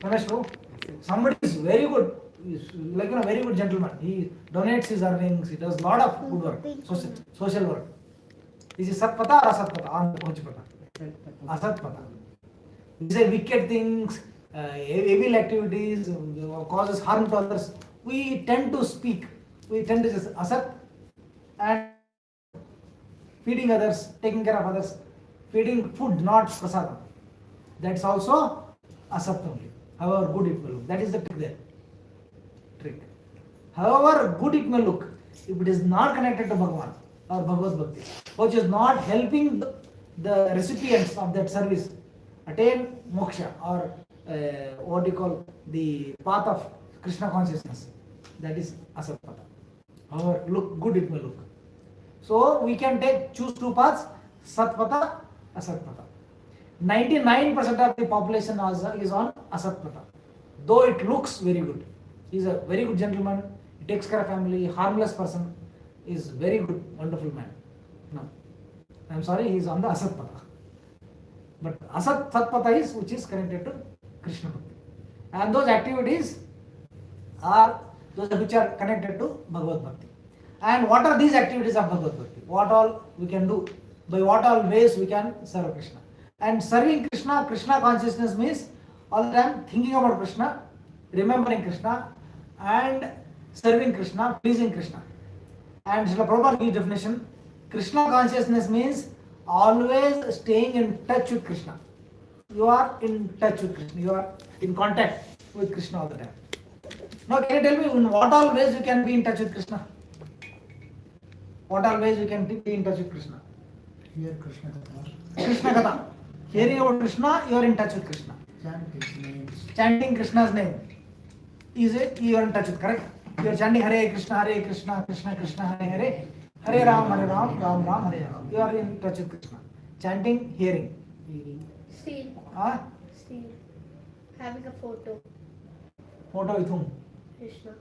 Ramesh Prabhu, somebody is very good, is like very good gentleman. He donates his earnings. He does lot of good work, social work. Is it Satpata or Asatpata? Asatpata. We say wicked things, evil activities, causes harm to others. We tend to speak. We tend to just asat and feeding others, taking care of others, feeding food, not prasadam. That's also asat only. However good it may look. That is the trick there. Trick. However good it may look, if it is not connected to Bhagavan or Bhagavad Bhakti, which is not helping the recipients of that service attain moksha or what you call the path of Krishna consciousness, that is asatpata. However look good it may look. So we can choose two paths, satpata, asatpata. 99% of the population is on asatpata, though it looks very good. He is a very good gentleman, he takes care of family, harmless person, is very good, wonderful man. No, I am sorry, he is on the asatpata. But satpata is which is connected to Krishna Bhakti. And those activities are those which are connected to Bhagavad Bhakti. And what are these activities of Bhagavad Bhakti? What all we can do? By what all ways we can serve Krishna? And serving Krishna, Krishna consciousness means all the time thinking about Krishna, remembering Krishna, and serving Krishna, pleasing Krishna. And Srila Prabhupada gives definition: Krishna consciousness means always staying in touch with Krishna. You are in touch with Krishna, you are in contact with Krishna all the time. Now can you tell me in what all ways you can be in touch with Krishna? What all ways you can be in touch with Krishna? Hear Krishna Katha. Krishna Katha. Hearing about Krishna, you are in touch with Krishna. Chant his name. Chanting Krishna's name. Is it you are in touch with, correct? You are chanting Hare Krishna, Krishna Krishna, Hare Hare, Hare Ram, Ram Ram, Hare Ram. You are in touch with Krishna. Chanting, hearing. Still. Huh? Still. Having a photo. Photo with whom? Krishna.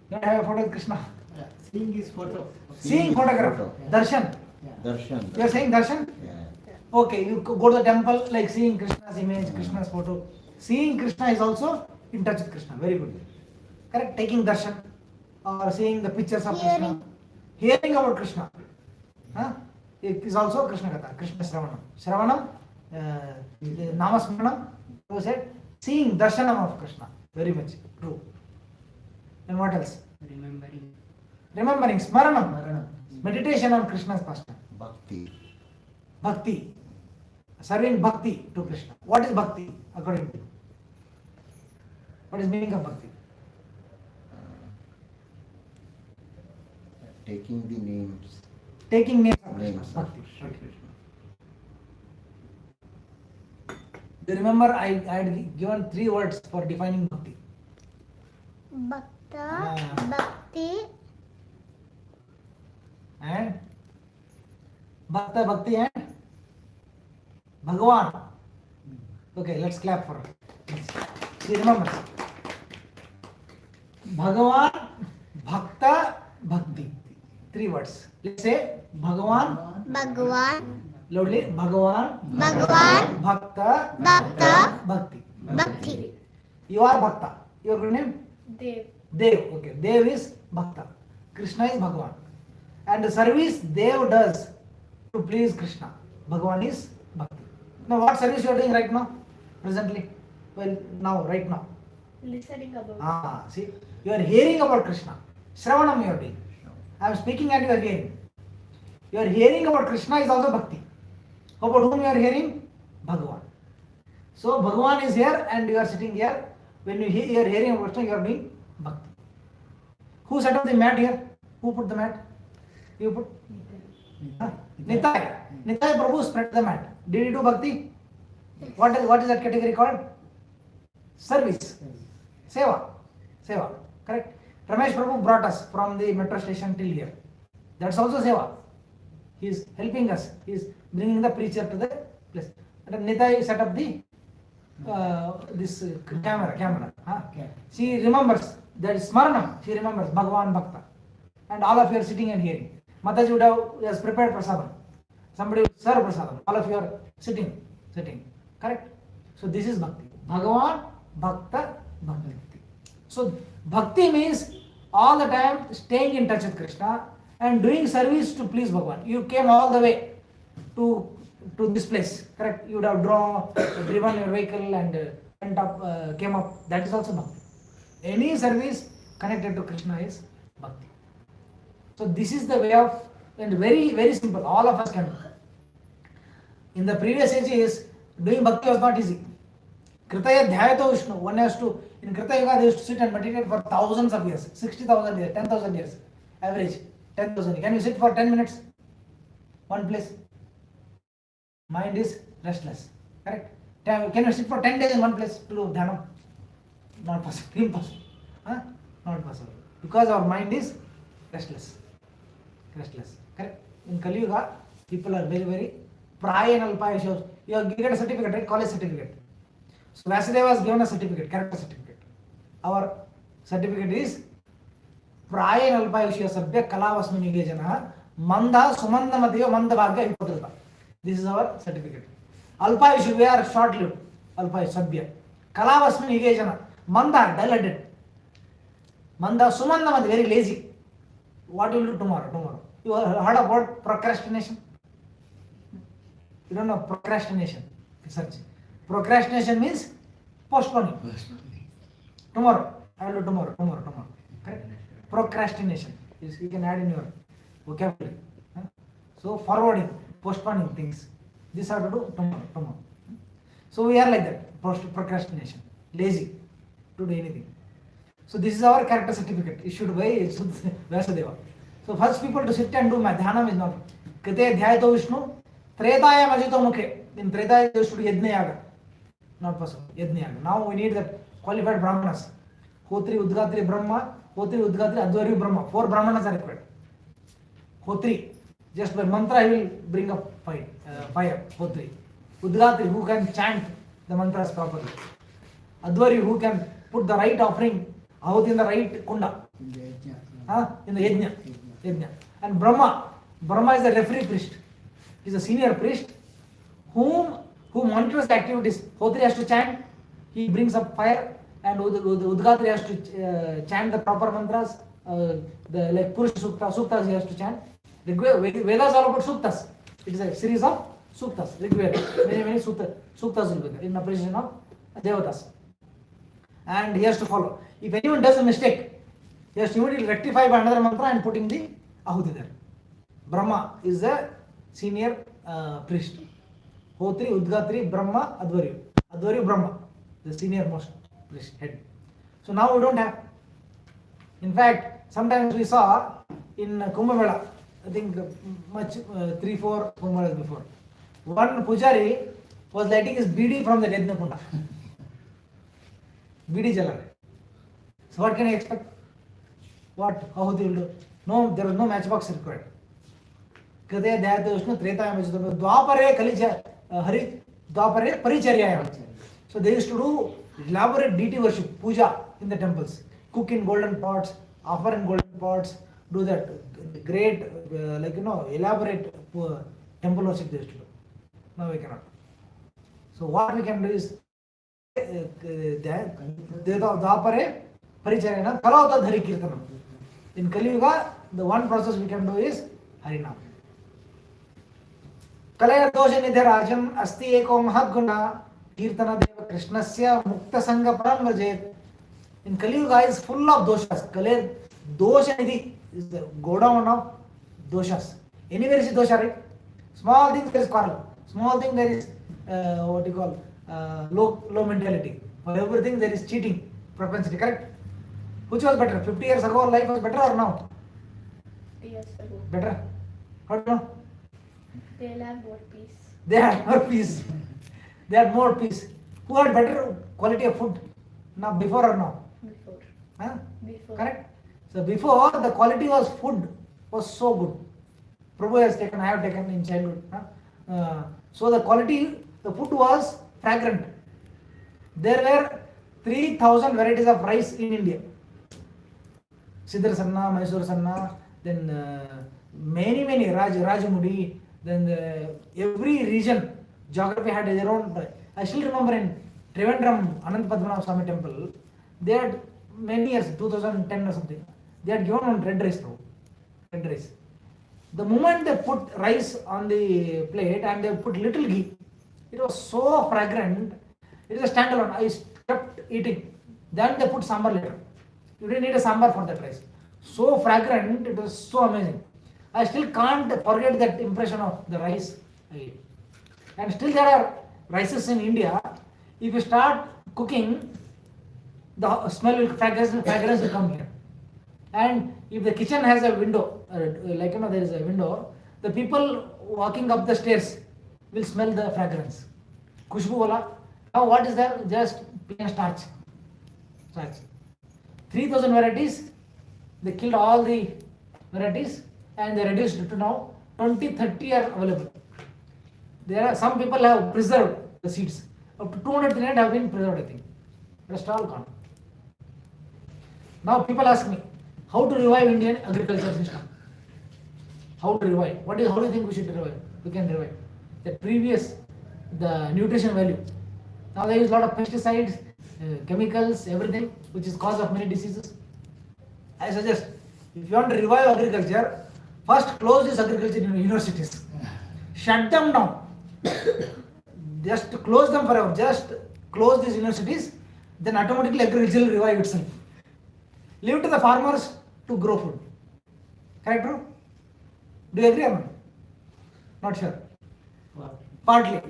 You don't have a photo with Krishna. Yeah. Seeing his photo. Seeing photograph. Yeah. Darshan. Yeah. Darshan. You are saying darshan? Yeah. Okay, you go to the temple like seeing Krishna's image, Krishna's photo. Seeing Krishna is also in touch with Krishna. Very good. Correct? Taking darshan or seeing the pictures of Krishna. Hearing about Krishna. Huh? It is also Krishna Katha, Krishna Shravanam. Shravanam, Namasmaranam, you said, seeing darshanam of Krishna. Very much true. And what else? Remembering, Smaranam. Meditation on Krishna's pastime. Bhakti. Bhakti. Serving bhakti to Krishna. What is bhakti according to you? What is meaning of bhakti? Taking the names. Taking names of Krishna. Names of Bhakti. Krishna. Do you remember I had given 3 words for defining bhakti? Bhakta, Bhakti, And Bhakta, Bhakti and Bhagavan. Okay, let's clap for her. See, remember. Bhagavan, Bhakta, Bhakti. 3 words. Let's say Bhagavan, Bhagavan, loudly, Bhagavan, Bhagavan, Bhakta, Bhakta, Bhakti. Bhakti. You are Bhakta. Your good name? Dev. Dev. Okay, Dev is Bhakta. Krishna is Bhagavan. And the service Dev does to please Krishna, Bhagavan is Bhakti. Now what service you are doing right now? Presently? Well, now, right now. Listening about. See, you are hearing about Krishna. Shravanam you are doing. I am speaking and you are hearing. You are hearing about Krishna is also Bhakti. About whom you are hearing? Bhagavan. So Bhagavan is here and you are sitting here. When you are hearing about Krishna, you are doing Bhakti. Who set up the mat here? Who put the mat? You put? Nitai. Nitai Prabhu spread the mat. Did he do Bhakti? What is that category called? Service. Seva. Seva. Correct? Ramesh Prabhu brought us from the metro station till here. That's also Seva. He is helping us. He is bringing the preacher to the place. And Nitai set up the this camera. Okay. She remembers. That is Smaranam. She remembers Bhagavan Bhakta. And all of you are sitting and hearing. Mataji would have prepared prasadam. Somebody will serve prasadam. All of you are sitting. Correct? So this is Bhakti. Bhagavan, Bhakta Bhakti. So bhakti means all the time staying in touch with Krishna and doing service to please Bhagavan. You came all the way to this place, correct? You would have driven your vehicle and went up, came up. That is also bhakti. Any service connected to Krishna is bhakti. So this is the way of, and very very simple. All of us can do. In the previous ages, doing bhakti was not easy. Kritaya Dhyayato Vishnu. One has to, in Krita Yuga, they used to sit and meditate for thousands of years, 60,000 years, 10,000 years, average 10,000. Can you sit for 10 minutes? One place? Mind is restless. Correct? Can you sit for 10 days in one place to do dhyana? Not possible. Impossible. Huh? Not possible. Because our mind is restless. Restless. Correct? In Kali Yuga, people are very, very praya and alpaya. You get a certificate, right? College certificate. So Vasudeva was given a certificate, character certificate. Our certificate is praya and alpaya sabhya kalavasmini gejana manda sumanda madhya manda bhagya hipotrita. This is our certificate. Alpayush, we are short-lived. Alpayush, Sabhya. Kalavasmin Higejana. Manda, dilated. Manda, Sumandamad, very lazy. What will you do tomorrow? You heard about procrastination? You don't know procrastination. Research. Procrastination means postponing. Tomorrow. I will do tomorrow. Correct? Procrastination. You can add in your vocabulary. So forwarding. Postponing things. This I have to do tomorrow. So we are like that. Procrastination. Lazy to do anything. So this is our character certificate issued by Vasudeva. So first people to sit and do dhyana is not. Krite dhyayato Vishnu. Tretaya majito mukhe. In Tretaya they used to do yajna yaga. Not possible. Yajna yaga. Now we need that qualified brahmanas. Hotri, Udgatri, Brahma. Hotri, Udgatri, Advari, Brahma. 4 brahmanas are required. Hotri. Just by mantra he will bring up fire. Hotri. Udgatri, who can chant the mantras properly. Advari, who can put the right offering out in the right kunda. In the yajna. And Brahma is the referee priest. He is a senior priest who monitors the activities. Hotri has to chant, he brings up fire, and Udgatri has to chant the proper mantras, like Purusha Suktas he has to chant. The Vedas are about suktas. It is a series of suktas. Rigveda. Many suktas will be there in appreciation of devatas. And he has to follow. If anyone does a mistake, he has to immediately rectify by another mantra and putting the ahuti there. Brahma is the senior priest. Hotri, Udgatri, Brahma, Advari. Advari, Brahma, the senior most priest head. So now we don't have. In fact, sometimes we saw in Kumbh Mela, I think 3-4 Kumbh Melas before, one pujari was lighting his bidi from the Yajna Kunda. Bidi jala. So what can I expect? What Ahuti will do? No, there was no matchbox required. Kritaya Dhyayato Vishnu Tretaya Majito Dwapare Kalija Hari Dwapare Paricharyayam. So they used to do elaborate deity worship, puja in the temples. Cook in golden pots, offer in golden pots, do that great elaborate temple worship they used to do. Now we cannot. So what we can do is Dwapare Paricharyana Kalavata Dhari Kirtanam. In Kali Yuga, the one process we can do is Harinam. Kalaya dosha nidharajan asti eko mahadguna kirtana deva krishnasya mukta sangha param vajet. In Kali Yuga is full of doshas. Kalaya dosha nidhi is the go down of doshas. Anywhere is dosha, right? Small things there is quarrel. Small thing there is low mentality. For everything there is cheating propensity, correct? Which was better? 50 years ago life was better or now? Years ago. Better? How do you know? They'll have more peace. They had more peace. They had more peace. Who had better quality of food? Now, before or now? Before. Huh? Before. Correct? So before the quality was food was so good. Prabhu has taken, I have taken in childhood. So the quality, the food was fragrant. There were 3,000 varieties of rice in India. Sidra Sanna, Mysore Sanna, then many Rajamudi, then every region, geography had their own. I still remember in Trivandrum Anant Padmanabha Swami temple, they had many years, 2010 or something, they had given one red rice, bro. Red rice. The moment they put rice on the plate and they put little ghee, it was so fragrant. It is a standalone. I kept eating. Then they put sambar later. You didn't need a sambar for that rice. So fragrant, it was so amazing. I still can't forget that impression of the rice I ate. And still there are rices in India. If you start cooking, the smell will, fragrance will come here. And if the kitchen has a window, like there is a window, the people walking up the stairs will smell the fragrance. Kushbu wala. Now what is there? Just plain starch. 3,000 varieties. They killed all the varieties and they reduced it to now 20, 30 are available. There are some people have preserved the seeds. Up to 200, 300 have been preserved, I think. Rest all gone. Now people ask me, how to revive Indian agriculture system? How to revive? How do you think we should revive? We can revive. The nutrition value. Now they use a lot of pesticides, chemicals, everything, which is cause of many diseases. I suggest, if you want to revive agriculture, first close these agriculture universities. Shut them down. Just close them forever. Just close these universities, then automatically agriculture will revive itself. Leave it to the farmers to grow food. Correct, bro? Do you agree or not? Not sure. Partly.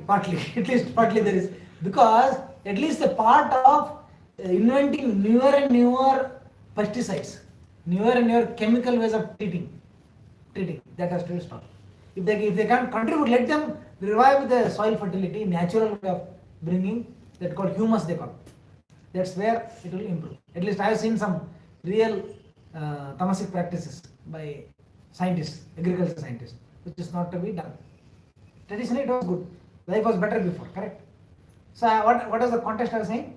At least partly there is. Because at least the part of inventing newer and newer pesticides, newer and newer chemical ways of treating, that has to be stopped. If they can't contribute, let them revive the soil fertility, natural way of bringing, that called humus they call. That's where it will improve. At least I have seen some real tamasic practices by scientists, agriculture scientists, which is not to be done. Traditionally it was good. Life was better before, correct? So what was the context I was saying?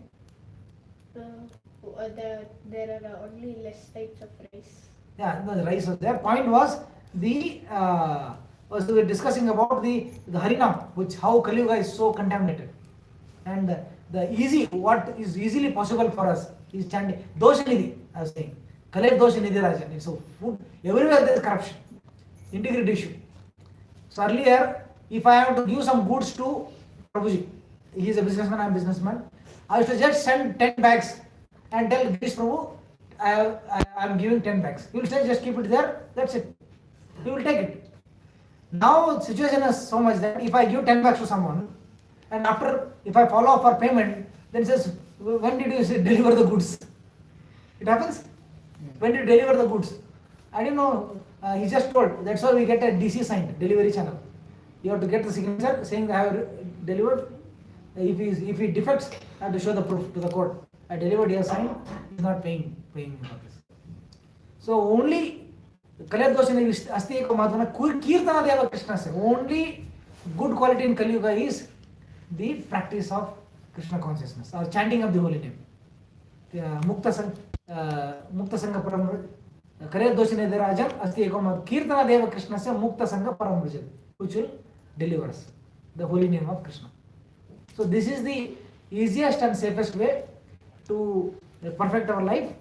There are only less types of rice. Yeah, no, the rice was there. Point was we were discussing about the Harinam, which how Kali Yuga is so contaminated, and what is easily possible for us is chanting Doshanidhi. I was saying, collect Doshanidhi Rajan. It's a food everywhere there is corruption, integrity issue. So earlier, if I have to give some goods to Prabhuji, he is a businessman, I am a businessman, I used to just send 10 bags and tell Girish Prabhu, I am giving 10 bags. He will say, just keep it there, that's it. He will take it. Now situation is so much that if I give 10 bags to someone, and after, if I follow up for payment, then it says, when did you deliver the goods? It happens. When did you deliver the goods? I don't know, he just told, that's why we get a DC signed, delivery channel. You have to get the signature saying I have delivered. If he defects, I have to show the proof to the court. I delivered, he has signed, he is not paying for this. So only Kalyat Doshani Asti Eko Madhana Kirtana Deva Krishna se. Only good quality in Kali Yuga is the practice of Krishna consciousness or chanting of the holy name. Mukta Sangha Param Kalyat Doshani Derajan Asti Eko Madhana Kirtana Deva Krishna se Mukta Sangha Param Rajat, which will deliver us the holy name of Krishna. So this is the easiest and safest way to perfect our life,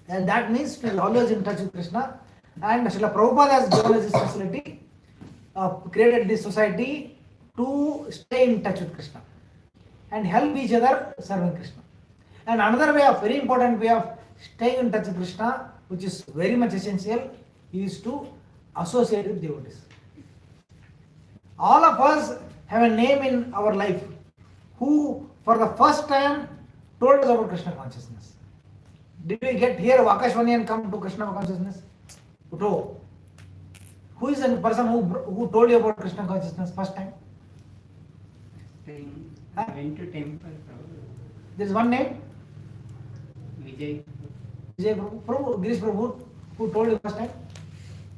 and that means to be always in touch with Krishna. And Srila Prabhupada has given us this facility, created this society to stay in touch with Krishna and help each other serving Krishna. And another way, very important way of staying in touch with Krishna, which is very much essential, is to associate with devotees. All of us have a name in our life who for the first time told us about Krishna consciousness. Did we get here Vakashvani and come to Krishna consciousness? No. Who is the person who told you about Krishna consciousness first time? I went to temple. There is one name? Vijay. Vijay Prabhu, Girish Prabhu, who told you first time?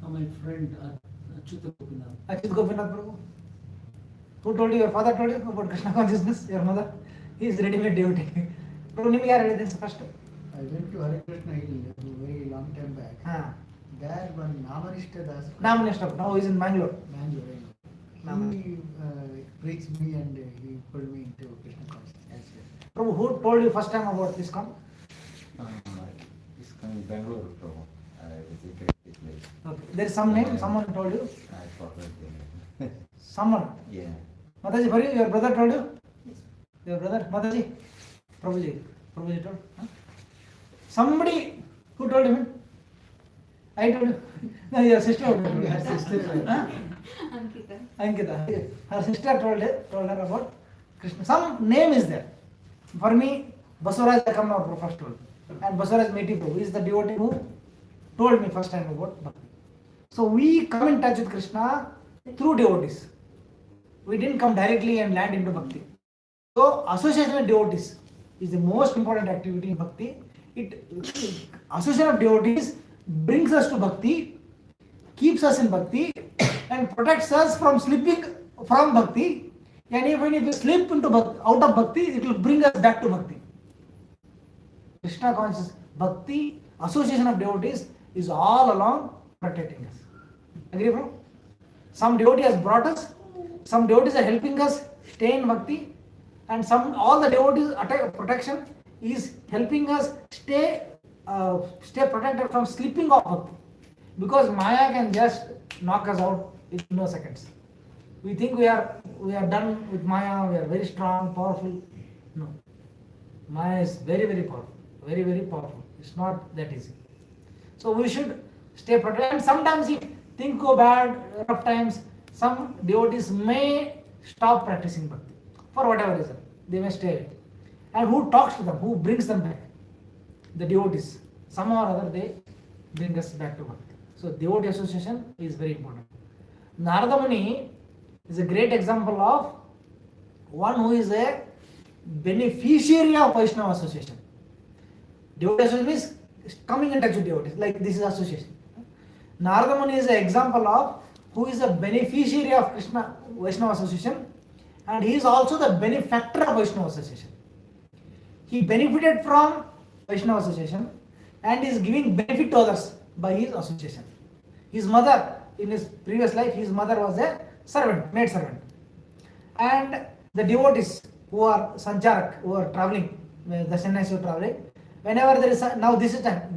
My friend Achyuta Gopinath. Achyut Gopinath Prabhu. Who told you? Your father told you about Krishna consciousness? Your mother? He is ready-made devotee. Prabhu, nimage yaar ಹೇಳಿದೆ first time? I went to Hare Krishna Hill a very long time back. There one Namanishta Das. Namanishta. Now he is in Bangalore. Bangalore. He preached me and he pulled me into Krishna consciousness. Prabhu, who told you first time about this ISKCON? ISKCON in Bangalore, Prabhu. I visited the place. Okay. There is some name, someone told you? I forgot the name. Someone? Yeah. Mataji, for you, your brother told you? Your brother? Mataji? Prabhuji told? Huh? Somebody who told him? I told you. No, your sister told you. Her sister. Huh? Ankita. Ankita. Her sister told her about Krishna. Some name is there. For me, Basuraj Akamma first told. And Basuraj Meti Prabhu is the devotee who told me first time about Bhakti. So we come in touch with Krishna through devotees. We didn't come directly and land into Bhakti. So association with devotees is the most important activity in Bhakti. Association of devotees brings us to Bhakti, keeps us in Bhakti, and protects us from slipping from Bhakti. And even if we slip into Bhakti, out of Bhakti, it will bring us back to Bhakti. Krishna conscious Bhakti, association of devotees is all along protecting us. Agree, bro? Some devotee has brought us, some devotees are helping us stay in Bhakti, and all the devotees protection is helping us stay protected from slipping off Bhakti. Because Maya can just knock us out in no seconds. We think we are done with Maya, we are very strong, powerful. No. Maya is very, very powerful. Very, very powerful. It's not that easy. So we should stay protected. And sometimes if things go bad, rough times, some devotees may stop practicing Bhakti. For whatever reason. They may stay away. And who talks to them? Who brings them back? The devotees. Somehow or other they bring us back to Bhakti. So devotee association is very important. Narada Muni is a great example of one who is a beneficiary of Vaishnava association. Devotee association is coming in touch with devotees, like this is association. Narada Muni is an example of who is a beneficiary of Krishna Vaishnava association, and he is also the benefactor of Vaishnava association. He benefited from Vaishnava association and is giving benefit to others by his association. His mother, in his previous life, his mother was a servant, maid servant. And the devotees who are sancharak, who are traveling, the sannyasi who are traveling, whenever there is, now this is time,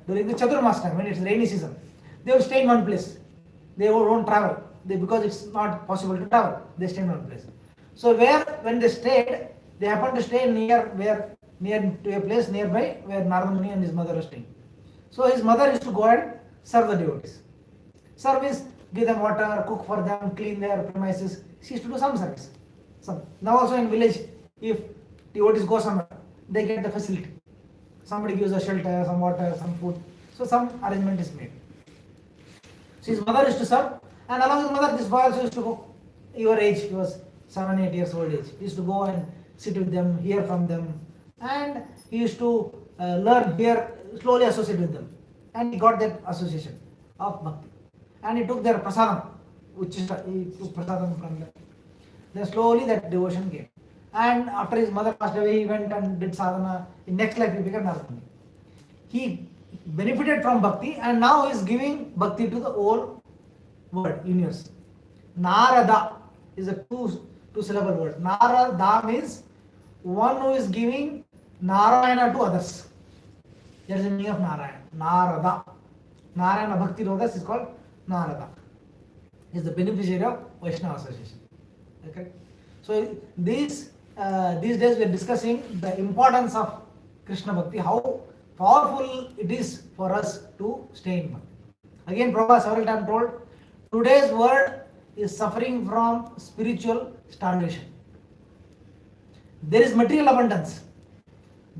during the Chaturmas time, when it's rainy season, they will stay in one place. They won't travel because it's not possible to travel. They stay in one place. So when they stayed, they happened to stay near to a place nearby where Narada Muni and his mother were staying. So his mother used to go and serve the devotees. Service, give them water, cook for them, clean their premises. She used to do some service. Now also in village, if devotees go somewhere, they get the facility. Somebody gives a shelter, some water, some food. So some arrangement is made. So his mother used to serve, and along with his mother, this boy also used to go. Your age, he was 7-8 years old age. He used to go and sit with them, hear from them, and he used to learn, hear, slowly associate with them. And he got that association of Bhakti. And he took their prasadam, he took prasadam from them. Then slowly that devotion came. And after his mother passed away, he went and did sadhana. In next life, he became Narada Muni. He benefited from Bhakti, and now he is giving Bhakti to the whole world, universe. Narada is a two-syllable word. Narada means one who is giving Narayana to others. That is the meaning of Narayana. Narada. Narayana Bhakti to others is called Narada. He is the beneficiary of Vaishnava association. Okay. So these days we are discussing the importance of Krishna Bhakti, how powerful it is for us to stay in Bhakti. Again, Prabhupada several times told, today's world is suffering from spiritual starvation. There is material abundance.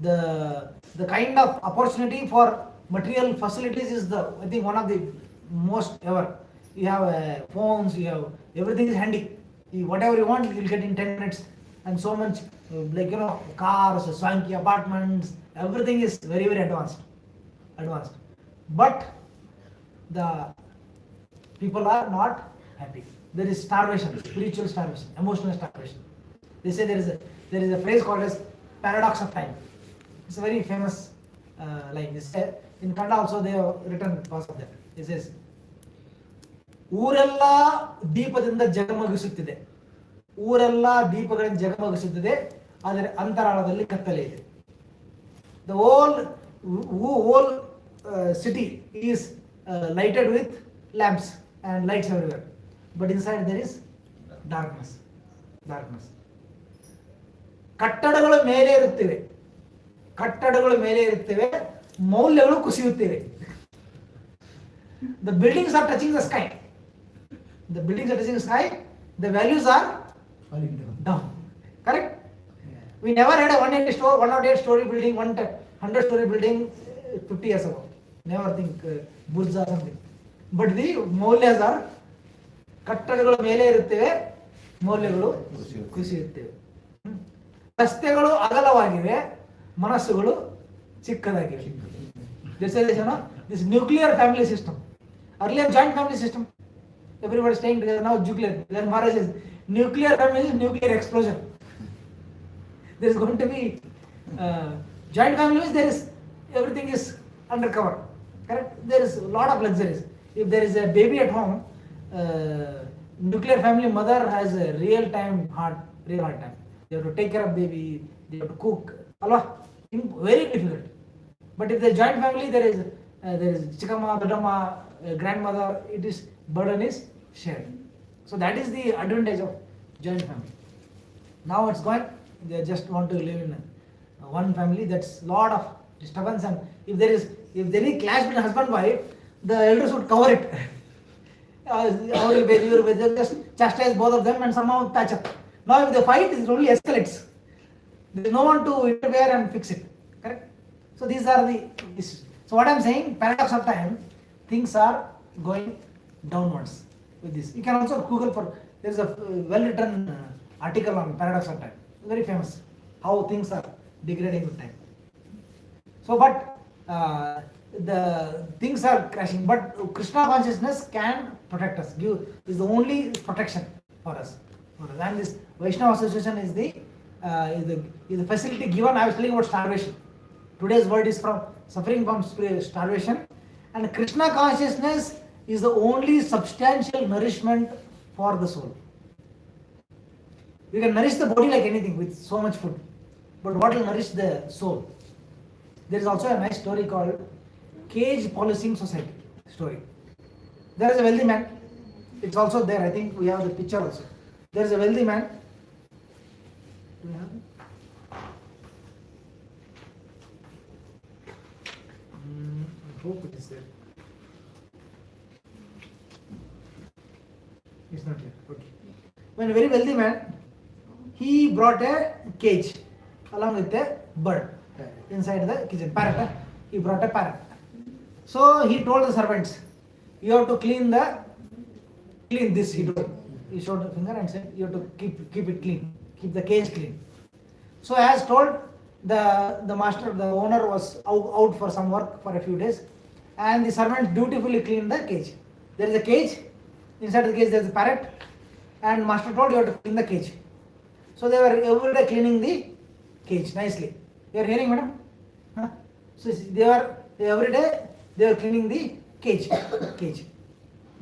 The kind of opportunity for material facilities is I think one of the most ever. You have phones, you have everything is handy. Whatever you want, you will get in 10 minutes. And so much, cars, swanky apartments, everything is very, very advanced. But the people are not happy. There is starvation, spiritual starvation, emotional starvation. They say there is a phrase called as paradox of time. It's a very famous line. In Kannada also they have written parts of that. It says, ಊರೆಲ್ಲ ದೀಪದಿಂದ ಜಗಮಗಿಸುತ್ತಿದೆ. ಊರೆಲ್ಲ ದೀಪಗಳಿಂದ ಜಗಮಗಿಸುತ್ತಿದೆ. ಆದರೆ ಅಂತರಾಳದಲ್ಲಿ ಕತ್ತಲೆ ಇದೆ. The whole city is lighted with lamps and lights everywhere, but inside there is darkness. ಕಟ್ಟಡಗಳು ಮೇಲೆ ಇರುತ್ತವೆ, ಮೌಲ್ಯಗಳು ಕುಸಿಯುತ್ತಿವೆ. The buildings are touching the sky. The values are falling down. Correct? We never had a 108 story building, 100 story building 50 years ago. Never think Burj or something. But the maulyas are, ಕಟ್ಟಡಗಳು ಮೇಲೆ ಇರುತ್ತವೆ, ಮೌಲ್ಯಗಳು ಕುಸಿಯುತ್ತವೆ. ರಸ್ತೆಗಳು ಅಗಲವಾಗಿವೆ, ಮನಸ್ಸುಗಳು ಚಿಕ್ಕದಾಗಿವೆ. This nuclear family system. Earlier joint family system. Everybody staying together. Now nuclear. Then Maharaj says nuclear family is nuclear explosion. There is going to be joint family means there is everything is undercover. Correct? There is a lot of luxuries. If there is a baby at home, nuclear family mother has a real hard time. They have to take care of baby. They have to cook. Alwa, very difficult. But if there is joint family, there is chikama, dadama, grandmother. Burden is shared. So that is the advantage of joint family. Now it's going. They just want to live in one family. That's lot of disturbance, and if there is any clash between husband and wife, the elders would cover it. They just chastise both of them and somehow patch up. Now if they fight, it only escalates. There is no one to interfere and fix it. Correct? So these are the issues. So what I am saying, paradox of time, things are going downwards with this. You can also Google for, there is a well-written article on paradox of time. Very famous. How things are degrading with time. So but the things are crashing. But Krishna consciousness can protect us. Is the only protection for us. And this Vaishnava association is the facility given. I was telling about starvation. Today's world is from suffering from starvation, and Krishna consciousness is the only substantial nourishment for the soul. You can nourish the body like anything with so much food, but what will nourish the soul? There is also a nice story called Cage Policing Society story. There is a wealthy man. It's also there. I think we have the picture also. There is a wealthy man. Do we have it? I hope it is there. It's not here. Okay. When a very wealthy man, he brought a cage along with a bird inside the kitchen. Parrot. He brought a parrot. So he told the servants, "You have to clean this." He showed the finger and said, "You have to keep it clean. Keep the cage clean." So as told, the master, the owner was out for some work for a few days, and the servants dutifully cleaned the cage. There is a cage. Inside the cage there is a parrot, and master told you have to clean the cage. So they were every day cleaning the cage nicely. You are hearing, madam? Huh? So every day they were cleaning the cage,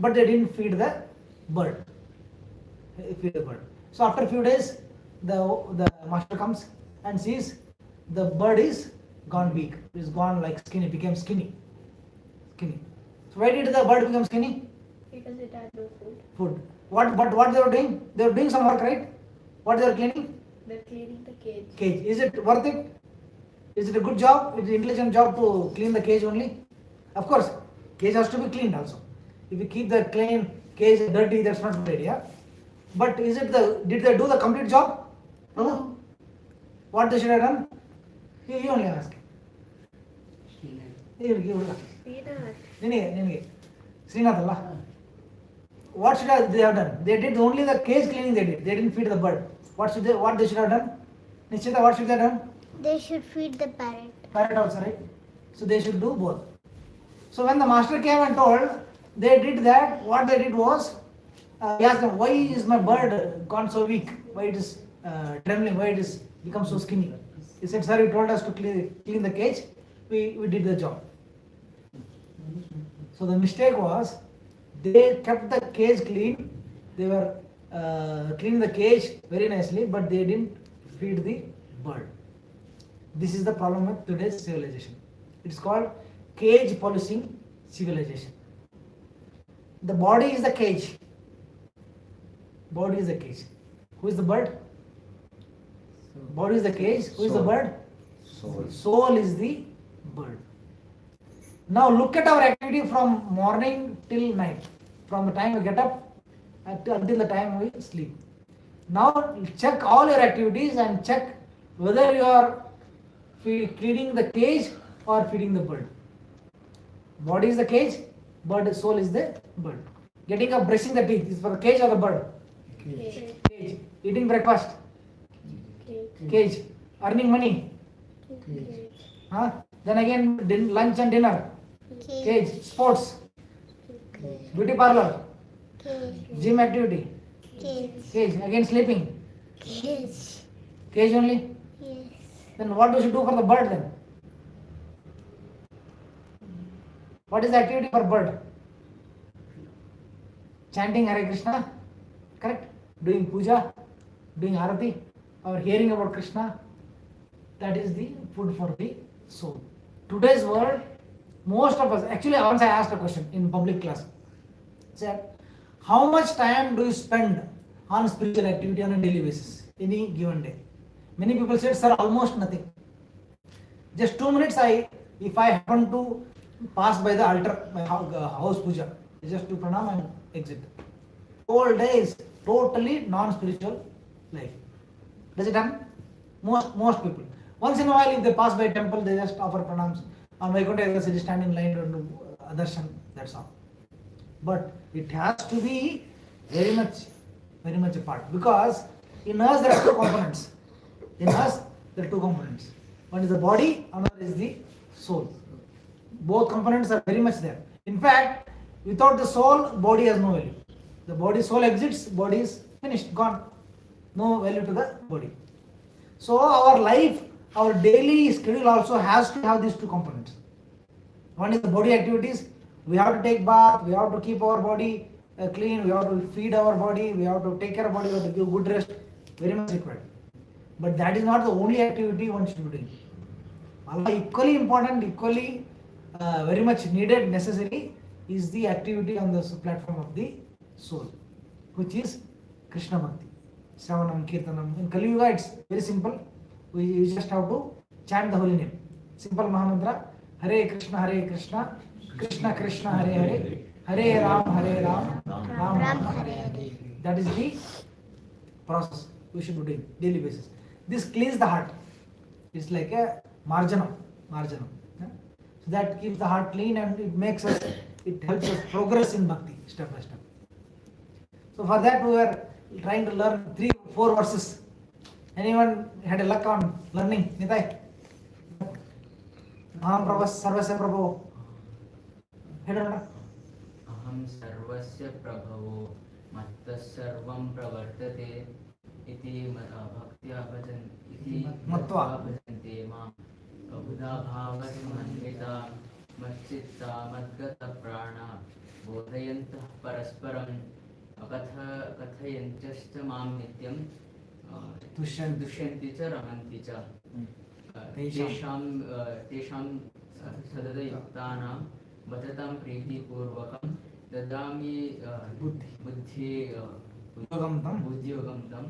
but they didn't feed the bird. So after a few days, the master comes and sees the bird is gone weak. It is gone like skinny, became skinny. So why did the bird become skinny? Because it had no food. But what they were doing? They were doing some work, right? What they were cleaning? They're cleaning the cage. Is it worth it? Is it a good job? Is it an intelligent job to clean the cage only? Of course, cage has to be cleaned also. If you keep the cage dirty, that's not a good idea. But did they do the complete job? No. What they should have done? You only ask. Srinath Allah. What should they have done? They did only the cage cleaning. They didn't feed the bird. What they should have done? Nishchita, what should they have done? They should feed the parrot. Parrot also, right? So they should do both. So when the master came and told, they did that. What they did was, he asked them, "Why is my bird gone so weak? Why it is trembling? Why it is become so skinny?" He said, "Sir, you told us to clean the cage. We did the job." So the mistake was, they kept the cage clean. They were cleaning the cage very nicely, but they didn't feed the bird. This is the problem with today's civilization. It's called cage policing civilization. The body is the cage. Body is the cage. Who is the bird? Body is the cage. Who is the Soul. bird? Soul. Soul is the bird. Now look at our activity from morning till night. From the time we get up until the time we sleep. Now check all your activities and check whether you are feeding the cage or feeding the bird. Body is the cage, bird, soul is the bird. Getting up, brushing the teeth is for the cage or the bird? Cage. Cage. Eating breakfast? Cage. Cage. Earning money? Cage. Huh? Then again lunch and dinner? Cage. Sports? Beauty parlor? Gym activity? Cage. Again sleeping? Cage only? Yes. Then what do you do for the bird then? What is the activity for bird? Chanting Hare Krishna? Correct? Doing puja? Doing arati? Or hearing about Krishna? That is the food for the soul. Today's world, most of us, actually once I asked a question in public class. Said, how much time do you spend on spiritual activity on a daily basis, any given day? Many people said, sir, almost nothing. Just 2 minutes, if I happen to pass by the altar, my house puja, just to pranam and exit. Whole day is totally non-spiritual life. Does it happen? Most people. Once in a while, if they pass by a temple, they just offer pranams. On Vaikuntha Ekadasi, they stand in line to do darshan. That's all. But it has to be very much a part, because in us there are two components. In us there are two components. One is the body, another is the soul. Both components are very much there. In fact, without the soul, body has no value. The body, soul exits, body is finished, gone. No value to the body. So our life, our daily schedule also has to have these two components. One is the body activities. We have to take bath, we have to keep our body clean, we have to feed our body, we have to take care of our body, we have to give good rest. Very much required. But that is not the only activity one should be doing. Equally important, equally very much needed, necessary is the activity on the platform of the soul, which is Krishna Bhakti. Shravanam, Kirtanam. In Kali Yuga, it's very simple. We just have to chant the holy name. Simple Mahamantra. Hare Krishna, Krishna Krishna, Hare Hare, Hare Ram, Ram Ram, Hare Hare. That is the process we should be doing daily basis. This cleans the heart. It's like a marjanam. So that keeps the heart clean and it helps us progress in bhakti step by step. So for that we were trying to learn 3-4 verses. Anyone had a luck on learning? Nitai? Aham pravas sarvasya prabhu. अहं सर्वस्य प्रभवो मत्तः सर्वं प्रवर्तते इति भक्त्या मत्वा भजन्ते मां बहुधा भावसमन्विता मच्चित्ता मद्गतप्राणा बोधयन्तः परस्परं कथयन्तश्च मां नित्यं दुष्यन्ति च रमन्ति च तेषां सततयुक्तानां वदतां प्रीतिपूर्वकं ददामि बुद्धियोगं तं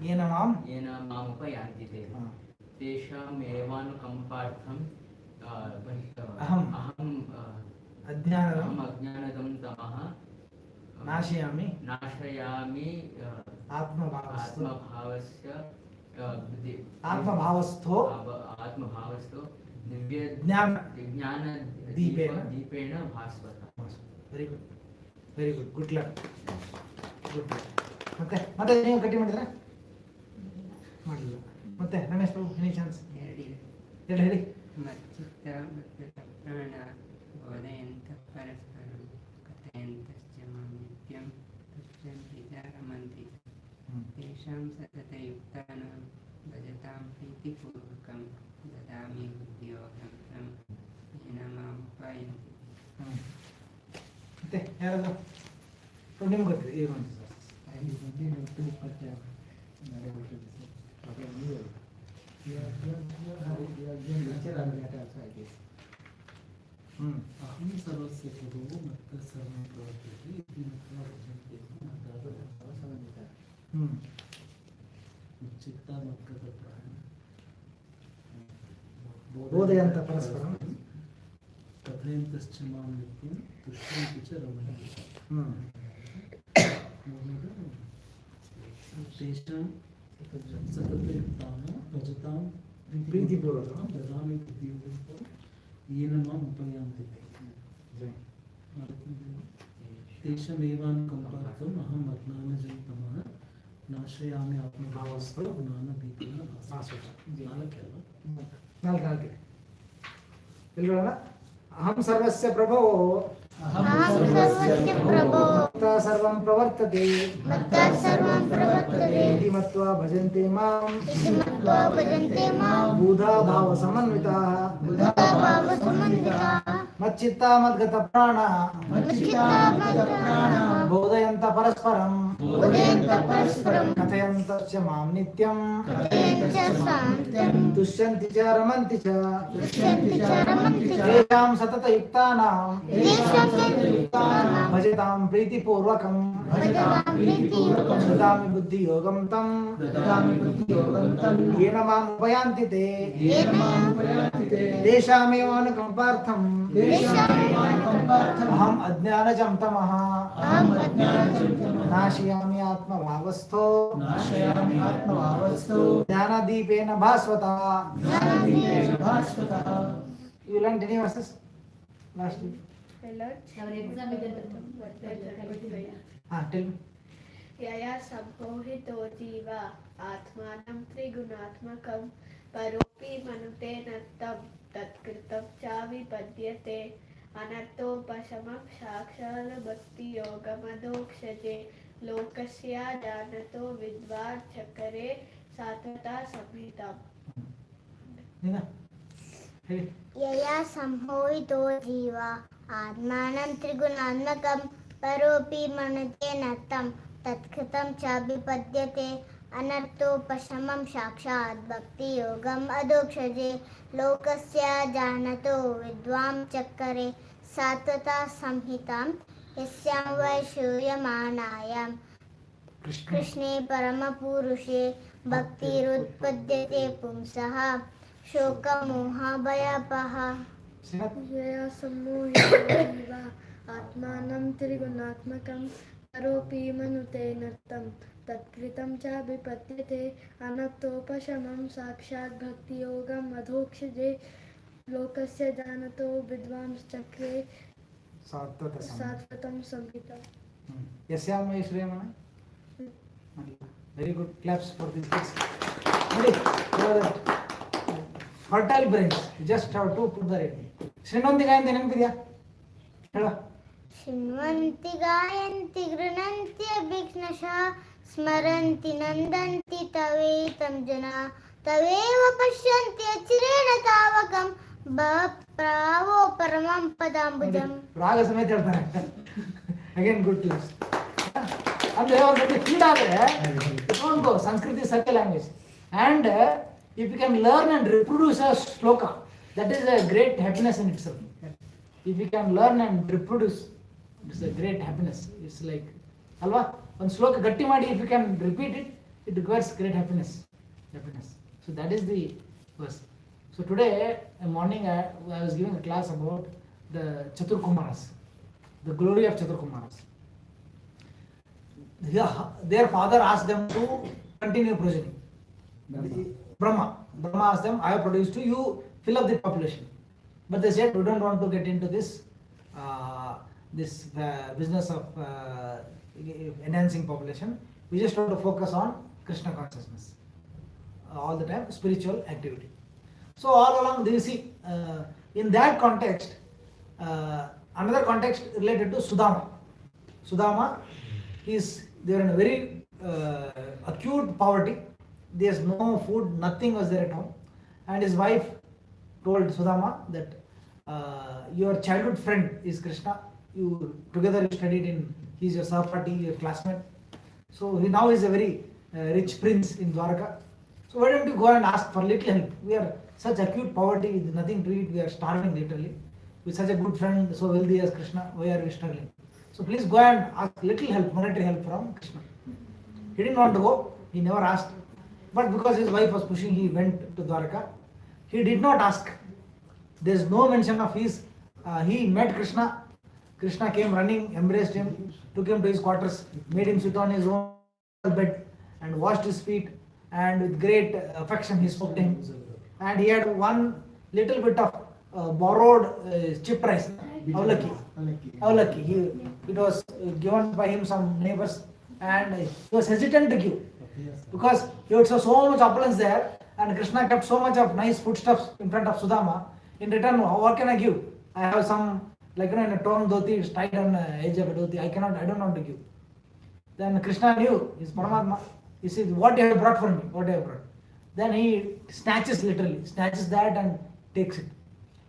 येन माम् उपयान्ति ते तेषामेवानुकम्पार्थं अहम् अज्ञानदं तमः नाशयामि आत्मभावस्थो दिव्य ज्ञान Dipen भास्वता. Very good. Good luck. ಮತ್ತೆ ನೀವು ಗಟ್ಟಿ ಮಾಡಿದ್ರಾ? ಮಾಡಲಿಲ್ಲ. ಮತ್ತೆ ರಮೇಶ್ ಪ್ರಭು ಎನಿ ಚಾನ್ಸ್? ಹೇಳಿ. ಮಚ್ಚಿತ್ತ ಪ್ರಾಣ ಬೋಧಯಂತ ಪರಸ್ಪರಂ ಕಥಯಂತಶ್ಚ ಮಾಂ ನಿತ್ಯಂ ತುಷ್ಯಂತಿ ಚ ರಮಂತಿ ತೇಷಾಂ ಸತತಯುಕ್ತಾನಾಂ ಭಜತಾಂ ಪ್ರೀತಿಪೂರ್ವಕಂ ದದಾಮಿ ಬುದ್ಧಿಯೋಗಂ तं येन माम् उपयान्ति. ಮತ್ತೆ ಯಾರಾದ್ರು ನಿಮ್ಗೆ ಗೊತ್ತಿದೆ ಏನು ಅಂತ? We are given lecture on that also, I guess. अहं सर्वस्य प्रभुः मत्तः सर्वं प्रवर्तते इति मत्वा भजन्ते मां अगाधः मच्चित्ता मद्गतप्राणः बोधयन्त परस्परं कथयन्तश्च मां नित्यं तुष्यन्ति च रमन्ते तेषां सततयुक्तानां भजतां प्रीतिपूर्वकं ददामि बुद्धियोगं येन माम् उपयान्ति ते तेषामेवानुकम्पार्थम् अहम् अज्ञानजं तमः नाशयामि आत्मभावस्थो ज्ञानदीपेन भास्वता नालके अल्वा नाल्के ತಿಳಿಯೋಣ ಅಹಂ ಸರ್ವಸ್ಯ ಪ್ರಭೋ अहं सर्वस्य प्रभो मत्तः सर्वं प्रवर्तते मत्तः सर्वं प्रवर्तते इति मत्वा भजन्ते मां इति मत्वा भजन्ते मां बुधा भाव समन्विताः बुधाभावसमन्विताः मच्चित्ता मद्गतप्राणाः मच्चित्तामद्गतप्राणाः बोधयन्त परस्परं बोधयन्त परस्परं कथयन्तश्च मां नित्यं कथयन्त सान्त्यं तुष्यन्ति च रमन्ति च तुष्यन्ति च रमन्ति च तेषां सततयुक्तानां तेषां सततयुक्तानां भजतां प्रीतिपूर्वकं भजतां प्रीतिपूर्वकं ददामि बुद्धियोगं तं येन माम् उपयान्ति ते येन माम् उपयान्ति ते तेषामेव अनुकम्पार्थम् तेषामेवानुकम्पार्थम् अहम् अज्ञानजं तमः अहम् अज्ञानजं तमः नाशयामि आत्मभावस्थो आत्मभावस्थो ज्ञानदीपेन भास्वता ज्ञानदीपेन भास्वता. You learned any verses last week? Our exam is Tell me. यया सम्मोहितो जीव आत्मानं त्रिगुणात्मकं परोऽपि मनुते नत्तं तत्कृतं चाविपद्यते अनर्थोपशमं साक्षात् भक्तियोगमधोक्षजे लोकस्य जानतो विद्वान् चकरे सात्वता संहितम्. Nina, ಹೇಳಿ. यया संमोहितो जीव आत्मानं त्रिगुणात्मकं परोऽपि मनुते नत्तं तत्कृतं चाभिपद्यते अनर्थोपशमं साक्षात् भक्तियोगम् अधोक्षजे लोकस्य जानतो विद्वां चक्रे सात्वता संहितां यस्यां वै श्रूयमाणायां कृष्णे परमपुरुषे भक्तिरुत्पद्यते पुंसः शोकमोहभयापः. यया सम्मोहितो जीव आत्मानं त्रिगुणात्मकं करोऽपि मनुते नत्तं तत्कृतं चाभिपद्यते अनर्थोपशमं साक्षात् भक्तियोगम् अधोक्षजे लोकस्य जानतो विद्वांश्चक्रे सात्वतं संहितम्. यस्यां वै श्रूयमाण. Very good. Claps for these kids. Fertile brains. You just have to put the ready. ಶ್ರೀನಂದಿ ಗಾಯಂತಿ ನೆನಪಿದ್ಯಾ? ಹೇಳ. शृण्वन्ति गायन्ति गृह्णन्ति अभिघ्नशः स्मरन्ति नन्दन्ति तवेतं जना तवेव पश्यन्ति अचिरेण तावकं भवप्रावो परमं पदाम्बुजम्. ರಾಗ ಸಮೇತ ಹೇಳ್ತಾರೆ. Again good class. ಅಂದ್ರೆ ಒಂದು ಫೀಡ್ ಆದರೆ ಇಟ್ಕೊಂಡು ಸಂಸ್ಕೃತಿ ಸತ್ಯ language and if you can learn and reproduce a shloka, that is a great happiness in itself. If you can learn and reproduce, it's a great happiness. It's like alva one shloka gatti ಮಾಡಿ if you can repeat it, it requires great happiness. So that is the verse. So today morning I was giving a class about the Chaturkumaras, the glory of Chaturkumaras. Their father asked them to continue progeny. Brahma asked them, I have produced you, you fill up the population. But they said, we don't want to get into this business of enhancing population. We just want to focus on Krishna consciousness all the time, spiritual activity. So all along, you see, in that context, another context related to Sudama. Sudama they are in a very acute poverty. There's no food, nothing was there at home. And his wife told Sudama that your childhood friend is Krishna. Together you studied he's your sahapati, your classmate. So he now is a very rich prince in Dwaraka. So why don't you go and ask for little help? We are such acute poverty with nothing to eat, we are starving literally. With such a good friend, so wealthy as Krishna, why are we struggling? So please go and ask little help, monetary help from Krishna. He didn't want to go, he never asked. But because his wife was pushing, he went to Dwaraka. He did not ask. There is no mention of his. He met Krishna. Krishna came running, embraced him, took him to his quarters, made him sit on his own bed and washed his feet, and with great affection he spoke to him. And he had one little bit of borrowed chip rice, avlaki. It was given by him some neighbors, and he was hesitant to give because he would saw so much opulence there, and Krishna kept so much of nice foodstuffs in front of Sudama. In return, what can I give? I have some, like in a torn dhoti, it's tied on the edge of a dhoti. I don't want to give. Then Krishna knew, he's Paramatma. He says, what you have brought for me? What you have brought? Then he snatches that and takes it.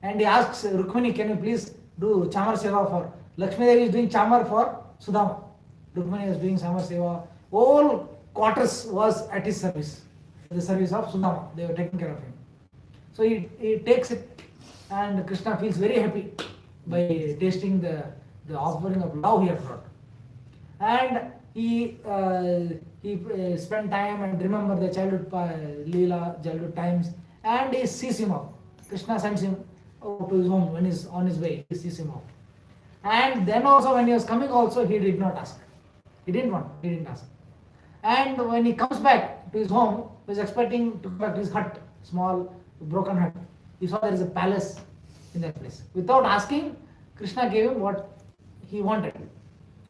And he asks Rukmini, can you please do Chamar Seva for Lakshmi Devi is doing Chamar for Sudama. Rukmini is doing Chamar Seva. All quarters was at his service, the service of Sudama. They were taking care of him. So he takes it, and Krishna feels very happy by tasting the offering of love he had brought. And he spent time and remember the childhood Leela, childhood times, and he sees him off. Krishna sends him to his home when he's on his way. He sees him off. And then also when he was coming also, he did not ask. He didn't ask. And when he comes back to his home, he was expecting to come back to his hut, small broken hut. He saw there is a palace in that place. Without asking, Krishna gave him what he wanted,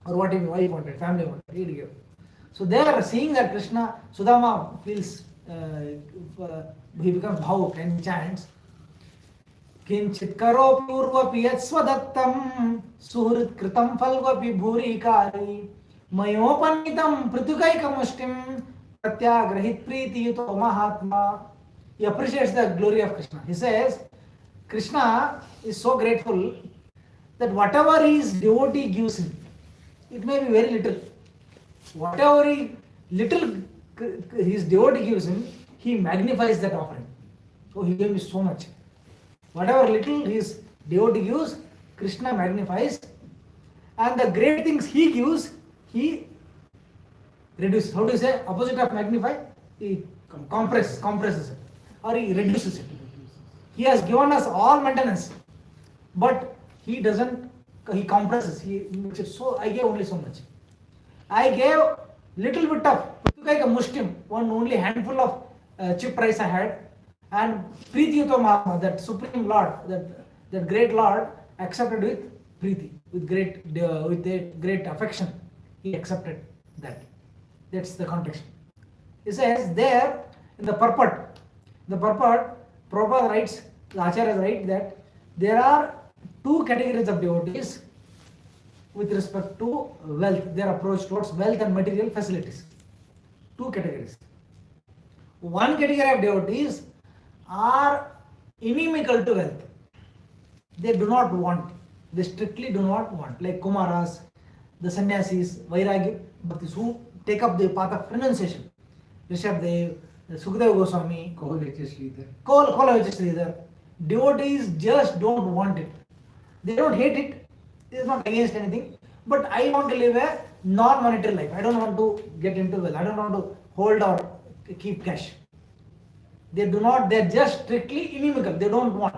or what his wife wanted, family wanted. He gave. So there, seeing that Krishna, Sudama feels, he becomes bhavuk and chants, Kinchit karo purvapi yat swadattam suhrit kritam falvapi bhurikari mayopanitam pritukaikamushtim pratyagrahit priti yuto mahatma. He appreciates the glory of Krishna. He says, Krishna is so grateful that whatever his devotee gives him, it may be very little. Whatever his devotee gives him, he magnifies that offering. So he gave me so much. Whatever little his devotee gives, Krishna magnifies. And the great things he gives, he reduces. How do you say? Opposite of magnify? He compresses it. Or he reduces it. He has given us all maintenance, but he compresses, he makes it so. I gave only so much. I gave little bit of mushtim, one only handful of chip rice I had, and Priti Yuto Mahatma, that supreme Lord, that great Lord, accepted with Priti, with great affection. He accepted that. That's the context. He says there in the purport, Prabhupada writes, the Acharyas write that there are two categories of devotees with respect to wealth, their approach towards wealth and material facilities. Two categories. One category of devotees are inimical to wealth. They do not want. They strictly do not want. Like Kumaras, the sannyasis, Vairagi, bhaktis who take up the path of renunciation. Rishabdev, Sukadeva Goswami, Kola Sridhar. Kola Sridhar. Devotees just don't want it. They don't hate it. It is not against anything. But I want to live a non-monetary life. I don't want to get into wealth. I don't want to hold or keep cash. They are just strictly inimical. They don't want.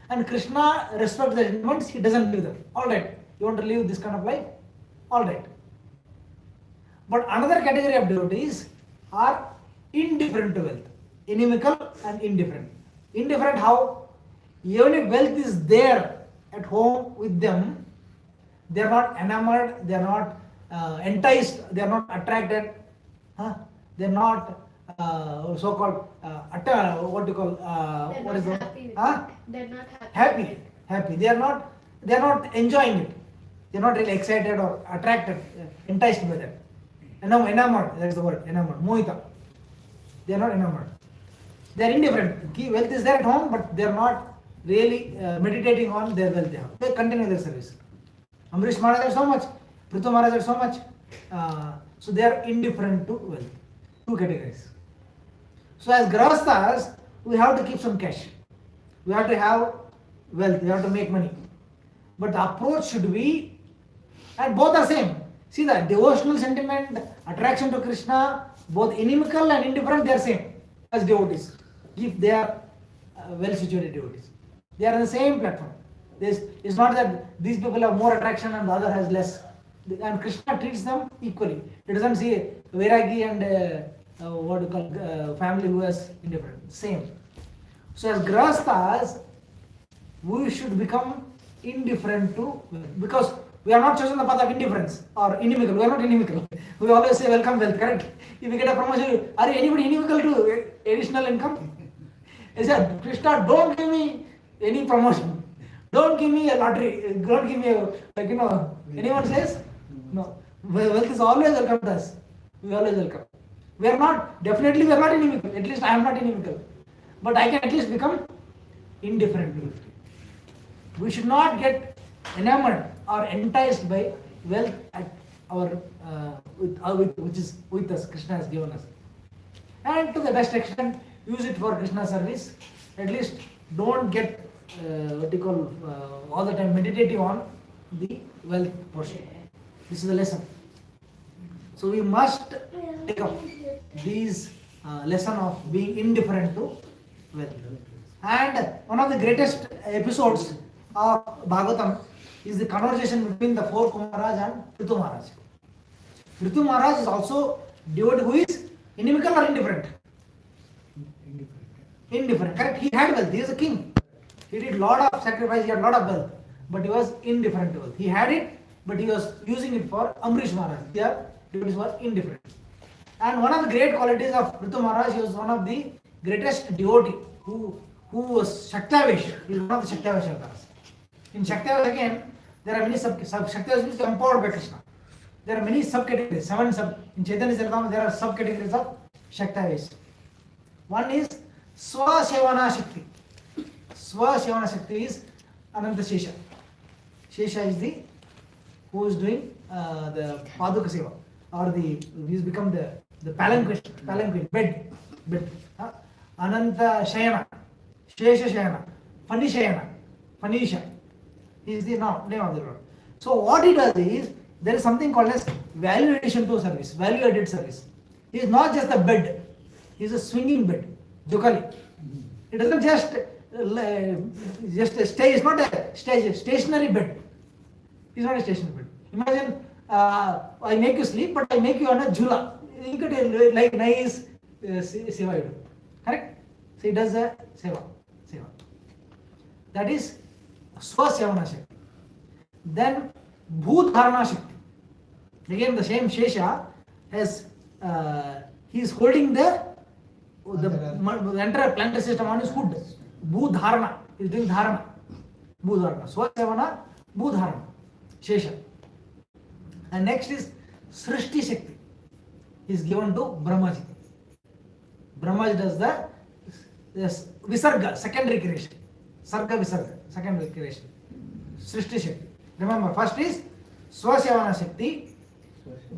And Krishna respects the sentiments. He doesn't give them. Alright, you want to live this kind of life? Alright. But another category of devotees are indifferent to wealth. Inimical and indifferent. Indifferent how? Even if wealth is there at home with them, they are not enamored, they are not enticed, they are not attracted, they are not so-called what do you call what is it? They're not Happy. They are not enjoying it. They are not really excited or attracted, enticed by that. Enamored, that is the word, enamored, mohita. They are not enamored. They are indifferent. Wealth is there at home, but they are not really meditating on their wealth. They continue their service. Amrish Maharaj had so much, Prithu Maharaj had so much. So they are indifferent to wealth. Two categories. So as grahasthas, we have to keep some cash. We have to have wealth. We have to make money. But the approach should be, and both are same. See, the devotional sentiment, attraction to Krishna, both inimical and indifferent, they are same as devotees. If they are well situated devotees, they are on the same platform. It's not that these people have more attraction and the other has less. And Krishna treats them equally. He doesn't see Vairagi and what you call family who has indifferent. Same. So as grahasthas, we should become indifferent to, because we are not chosen the path of indifference or inimical. We are not inimical. We always say welcome wealth, correct? If we get a promotion, are anybody inimical to additional income? He said, Krishna, don't give me any promotion. Don't give me a lottery. Don't give me a, anyone says? No. Wealth is always welcome to us. We always welcome. We are not, definitely we are not inimical. At least I am not inimical. But I can at least become indifferent to it. We should not get enamored or enticed by wealth at our which is with us, Krishna has given us. And to the best extent, use it for Krishna service. At least don't get all the time meditative on the wealth portion. This is the lesson. So we must take up these lesson of being indifferent to wealth. And one of the greatest episodes of Bhagavatam is the conversation between the four Kumaras and Prithu Maharaj. Prithu Maharaj is also devotee who is inimical or indifferent? Indifferent, correct? He had wealth, he is a king. He did lot of sacrifice, he had lot of wealth, but he was indifferent to wealth. He had it, but he was using it for Amrish Maharaj. Their devotees were indifferent. And one of the great qualities of Prithu Maharaj, he was one of the greatest devotee who was Shaktavesh. He is one of the Shaktavesh avatars. In Shaktavesh again, there are many Shaktavesh means empowered by Krishna. There are many subcategories, in Chaitanya Charitamrita there are subcategories of Shaktavesh. One is Swasevana Shakti. Swasevana Shakti is Ananta Shesha. Shesha is the who is doing the Paduka Seva, or he's become the palanquin, bed. Ananta Shayana, Shesha Shayana, Fanishayana, Fanisha. He is the name of the Lord. So what he does is, there is something called as value addition to service, value added service. He is not just a bed, he is a swinging bed, jokali. It doesn't just stay, it's not a stationary bed. It's not a stationary bed. Imagine I make you sleep, but I make you on a jula. You could like nice seva you do. Correct? So he does a seva. That is Swasevana Shakti. Then Bhudharana Shakti. Again, the same Shesha has he is holding the entire planetary system on his hood. Bhudharana. He is doing dharana. Bhudharana. Swasevana, Bhudharana. Shesha. And next is Srishti Shakti. He is given to Brahmaji. Brahmaji does the Visarga, secondary creation. Sarga Visarga, secondary creation. Srishti Shakti. Remember, first is Swasevana Shakti,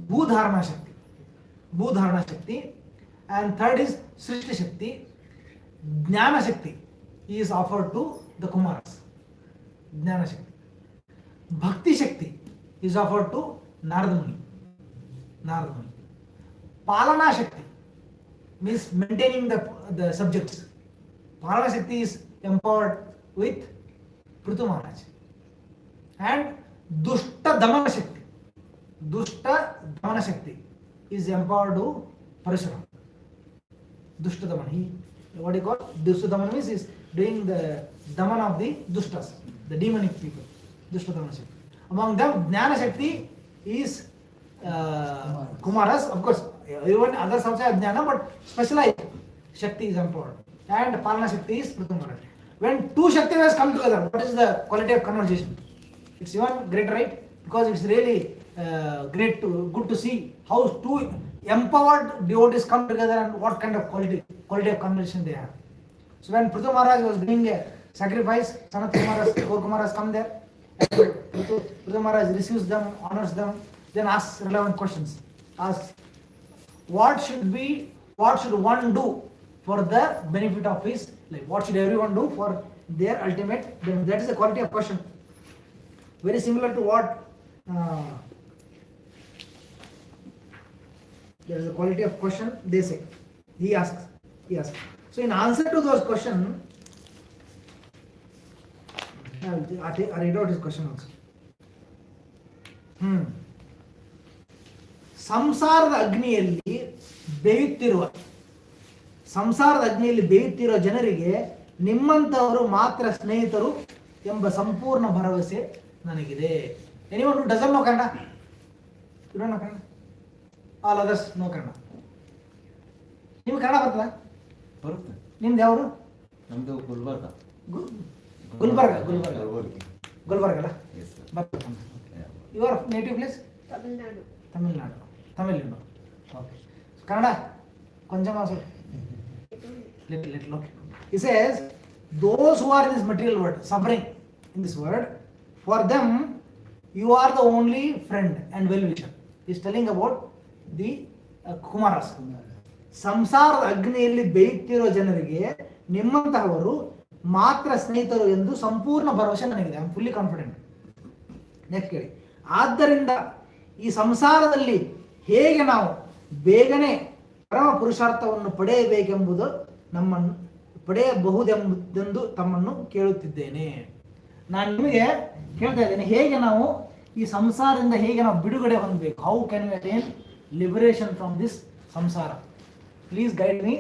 Bhudharana Shakti, and third is Srishti Shakti. Jnana Shakti is offered to the Kumaras. Jnana Shakti. Bhakti Shakti is offered to Narada Muni. Palana Shakti means maintaining the subjects. Palana Shakti is empowered with Prithu Maharaj. And Dushta Damana Shakti is empowered to Parashurama. Dushta Damana. What do you call? Dushta Damana means is doing the Damana of the Dushtas, the demonic people. Dushta Damana Shakti. Among them, Jnana Shakti is Kumaras. Of course, even others also have Jnana, but specialized Shakti is empowered. And Palana Shakti is Prithu Maharaj. When two Shaktis come together, what is the quality of conversation? It's even greater, right? Because it's really good to see how two empowered devotees come together and what kind of quality of conversation they have. So when Prithu Maharaj was doing a sacrifice, Sanat Kumaras, four Kumaras come there, Prithu Maharaj receives them, honors them, then asks relevant questions. Asks, what should one do for the benefit of his life. What should everyone do for their ultimate benefit? That is the quality of question. Very similar to what there is a quality of question they say. He asks. So in answer to those questions, I read out his question also. ಸಂಸಾರದ ಅಗ್ನಿಯಲ್ಲಿ ಬೇಯುತ್ತಿರುವ ಜನರಿಗೆ ನಿಮ್ಮಂತವರು ಮಾತ್ರ ಸ್ನೇಹಿತರು ಎಂಬ ಸಂಪೂರ್ಣ ಭರವಸೆ ನನಗಿದೆ. Anyone who doesn't know Kannada? You don't know Kannada? All others know Kannada. ನಿಮ್ಗೆ ಕನ್ನಡ ಬರ್ತದ? ಬರುತ್ತೆ. ನಿಮ್ದು ಯಾವರು? ನಮ್ದು ಗುಲ್ಬರ್ಗ. ಗುಲ್ಬರ್ಗ ಅಲ್ಲ? Yes, sir. ಬರ್ತದೆ. Yeah. Your native place? Tamil Nadu. Tamil. Okay. So, Kannada, konjam also. Little. Okay. He says, those who are in this material world, suffering in this world, for them, you are the only friend and well-wisher. He is telling about the Kumaras. ಸಂಸಾರದ ಅಗ್ನಿಯಲ್ಲಿ ಬೇಯುತ್ತಿರುವ ಜನರಿಗೆ ನಿಮ್ಮಂತಹವರು ಮಾತ್ರ ಸ್ನೇಹಿತರು ಎಂದು ಸಂಪೂರ್ಣ ಭರವಸೆ ನನಗಿದೆ. I am fully confident. Next ಕೇಳಿ. ಆದ್ದರಿಂದ ಈ ಸಂಸಾರದಲ್ಲಿ ಹೇಗೆ ನಾವು ಬೇಗನೆ ಪರಮ ಪುರುಷಾರ್ಥವನ್ನು ಪಡೆಯಬಹುದೆಂದು ತಮ್ಮನ್ನು ಕೇಳುತ್ತಿದ್ದೇನೆ. ನಾನು ನಿಮಗೆ ಕೇಳ್ತಾ ಇದ್ದೇನೆ, ಹೇಗೆ ನಾವು ಈ ಸಂಸಾರದಿಂದ ಹೇಗೆ ನಾವು ಬಿಡುಗಡೆ ಹೊಂದಬೇಕು? How can we attain liberation from this samsara? Please guide me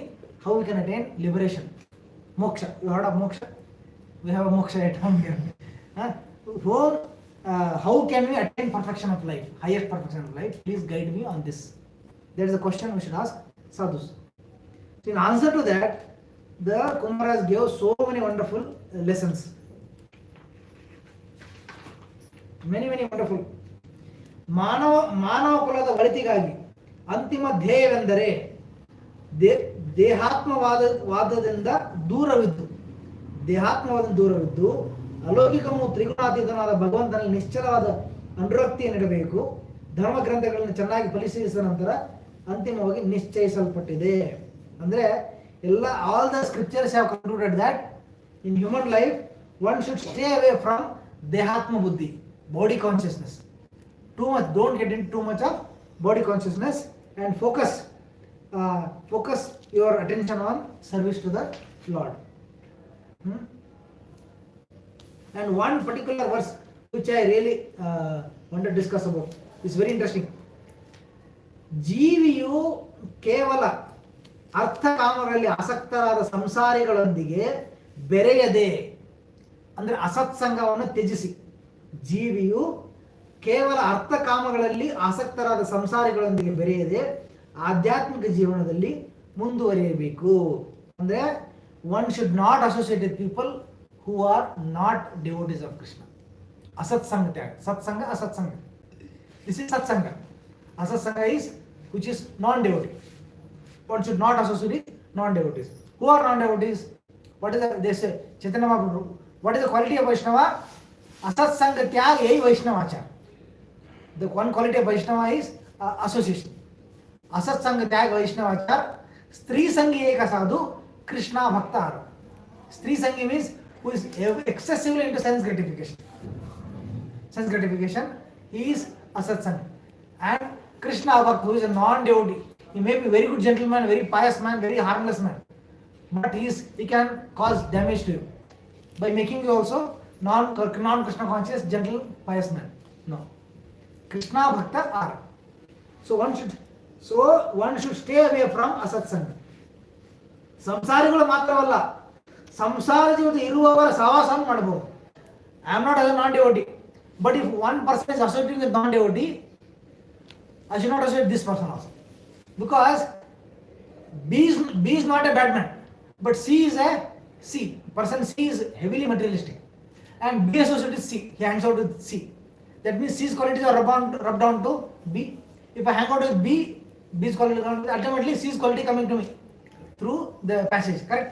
how we can attain liberation. Moksha. You heard of moksha? We have a moksha at home here. How can we attain perfection of life, highest perfection of life? Please guide me on this. That is the question we should ask sadhus. So in answer to that, the Kumaras gave so many wonderful lessons. Many wonderful. ಮಾನವ ಕುಲದ ಒಳಿತಿಗಾಗಿ ಅಂತಿಮ ಧ್ಯೇಯವೆಂದರೆ ದೇಹಾತ್ಮವಾದದಿಂದ ದೂರವಿದ್ದು ಅಲೌಕಿಕಮು ತ್ರಿಗುಣಾತೀತನಾದ ಭಗವಂತನಲ್ಲಿ ನಿಶ್ಚಲವಾದ ಅನುರಕ್ತಿಯನ್ನಿಡಬೇಕು. ಧರ್ಮ ಗ್ರಂಥಗಳನ್ನು ಚೆನ್ನಾಗಿ ಪರಿಶೀಲಿಸಿದ ನಂತರ ಅಂತಿಮವಾಗಿ ನಿಶ್ಚಯಿಸಲ್ಪಟ್ಟಿದೆ. ಅಂದ್ರೆ ಎಲ್ಲ all the scriptures have concluded that in human life one should stay away from ದೇಹಾತ್ಮ ಬುದ್ಧಿ, body consciousness. Too much, don't get into too much of body consciousness and focus your attention on service to the Lord. And one particular verse which I really want to discuss about is very interesting. ಜೀವಿಯು ಕೇವಲ ಅರ್ಥ ಕಾಮಗಳಲ್ಲಿ ಆಸಕ್ತರಾದ ಸಂಸಾರಿಗಳೊಂದಿಗೆ ಬೆರೆಯದೆ, ಅಂದ್ರೆ ಅಸತ್ಸಂಗವನ್ನು ತ್ಯಜಿಸಿ, ಜೀವಿಯು ಕೇವಲ ಅರ್ಥ ಕಾಮಗಳಲ್ಲಿ ಆಸಕ್ತರಾದ ಸಂಸಾರಿಗಳೊಂದಿಗೆ ಬೆರೆಯದೆ ಆಧ್ಯಾತ್ಮಿಕ ಜೀವನದಲ್ಲಿ ಮುಂದುವರಿಯಬೇಕು. ಅಂದ್ರೆ one should not associate with people who are not devotees of Krishna. Asatsanga tyag. Satsanga, asatsanga. This is satsanga. Asatsanga is which is non-devotee. One should not associate with non-devotees. Who are non-devotees? What is they say? Chaitanya Mahaprabhu. What is the quality of Vaishnava? Asatsanga tyag yai Vaishnavachar. The one quality of Vaishnava is association. Asatsanga tyag Vaishnavachar. Stri sangi eka sadhu Krishna bhakta. Stri sangi means who is excessively into sense gratification. He is asatsanga. And Krishna bhakta, who is a non-devotee. He may be very good gentleman, very pious man, very harmless man, but he can cause damage to you by making you also non-Krishna conscious, gentle, pious man. No. Krishna bhakta are. So one should stay away from asatsanga. ಸಂಸಾರಿಗಳು ಮಾತ್ರವಲ್ಲ, ಸಂಸಾರ ಜೀವಿತ ಇರುವವರ ಸಹವಾಸವನ್ನು ಮಾಡಬಹುದು. I am not a non-devotee, but if one person is associating with non-devotee, I should not associate this person also, because B is not a bad man, but C is a C. Person C is heavily materialistic, and B associated with C. He hangs out with C. That means C's qualities are rubbed on to B. If I hang out with B's quality, ultimately C's quality coming to me through the passage. Correct?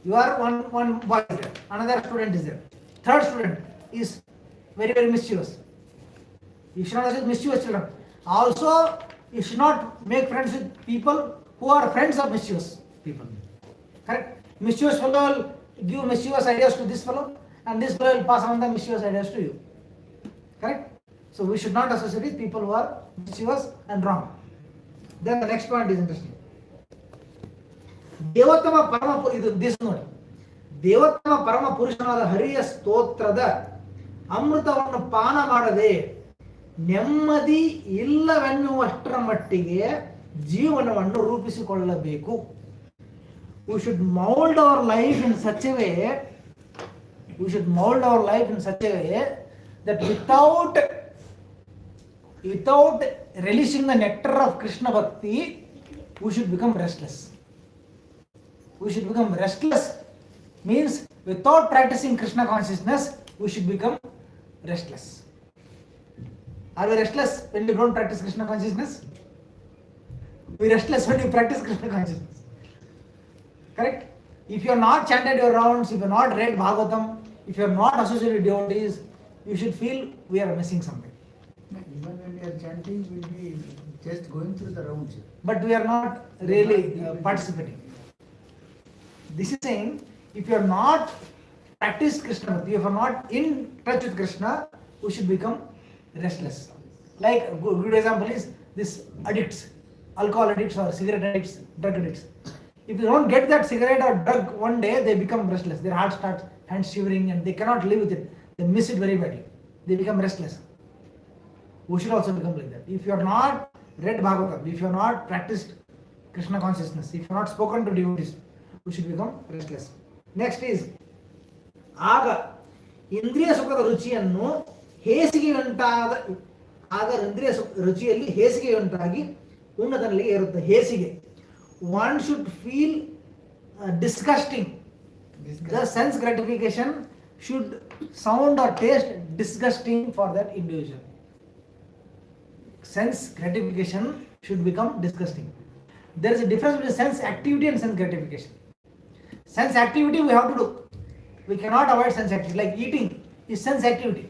You are one boy there, another student is there, third student is very mischievous. You should not associate mischievous children. Also, you should not make friends with people who are friends of mischievous. people. Correct? Mischievous fellow will give mischievous ideas to this fellow, and this fellow will pass on the mischievous ideas to you. Correct? So we should not associate with people who are mischievous and wrong. Then the next point is interesting. ದೇವೋತ್ತಮ ಪರಮ ಇದು this ನೋಡಿ, ದೇವೋತ್ತಮ ಪರಮ ಪುರುಷನಾದ ಹರಿಯ ಸ್ತೋತ್ರದ ಅಮೃತವನ್ನು ಪಾನ ಮಾಡದೆ ನೆಮ್ಮದಿ ಇಲ್ಲವೆನ್ನುವಷ್ಟರ ಮಟ್ಟಿಗೆ ಜೀವನವನ್ನು ರೂಪಿಸಿಕೊಳ್ಳಬೇಕು. We should mold our life in such a way, that without relishing the nectar of Krishna Bhakti, we should become restless. We should become restless means without practicing Krishna consciousness, we should become restless. Are we restless when we don't practice Krishna consciousness? We are restless when we practice Krishna consciousness. Correct? If you are not chanted your rounds, if you are not read Bhagavatam, if you are not associated with devotees, you should feel we are missing something. Even when we are chanting, we will be just going through the rounds. But we are not really participating. This is saying, if you are not practiced Krishna, if you are not in touch with Krishna, we should become restless. Like a good example is this addicts, alcohol addicts or cigarette addicts, drug addicts. If they don't get that cigarette or drug one day, they become restless. Their heart starts hands shivering and they cannot live with it. They miss it very badly. They become restless. We should also become like that. If you are not read Bhagavatam, if you are not practiced Krishna consciousness, if you are not spoken to devotees, we should become restless. Next is ಆಗ ಇಂದ್ರಿಯ ಸುಖದ ರುಚಿಯನ್ನು ಹೇಸಿಗೆಯುಂಟಾದ ಆಗ ಇಂದ್ರಿಯ ರುಚಿಯಲ್ಲಿ ಹೇಸಿಗೆಯುಂಟಾಗಿ ಉನ್ನತನಲ್ಲಿ ಏರುತ್ತೆ. ಹೇಸಿಗೆ. One should feel disgusting. The sense gratification should sound or taste disgusting for that individual. Sense gratification should become disgusting. There is a difference between sense activity and sense gratification. Sense activity we have to do. We cannot avoid sense activity. Like eating is sense activity.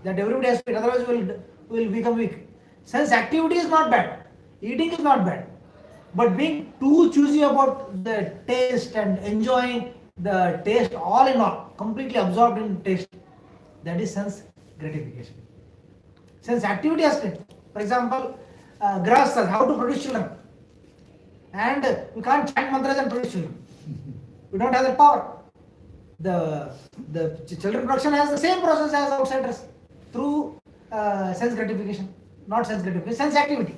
That everybody has to eat, otherwise we will become weak. Sense activity is not bad. Eating is not bad. But being too choosy about the taste and enjoying the taste all in all, completely absorbed in taste, that is sense gratification. Sense activity has to. For example, grahasthas, how to produce children. And we can't chant mantras and produce children. We don't have that power. The children production has the same process as outsiders through sense gratification, not sense gratification, sense activity.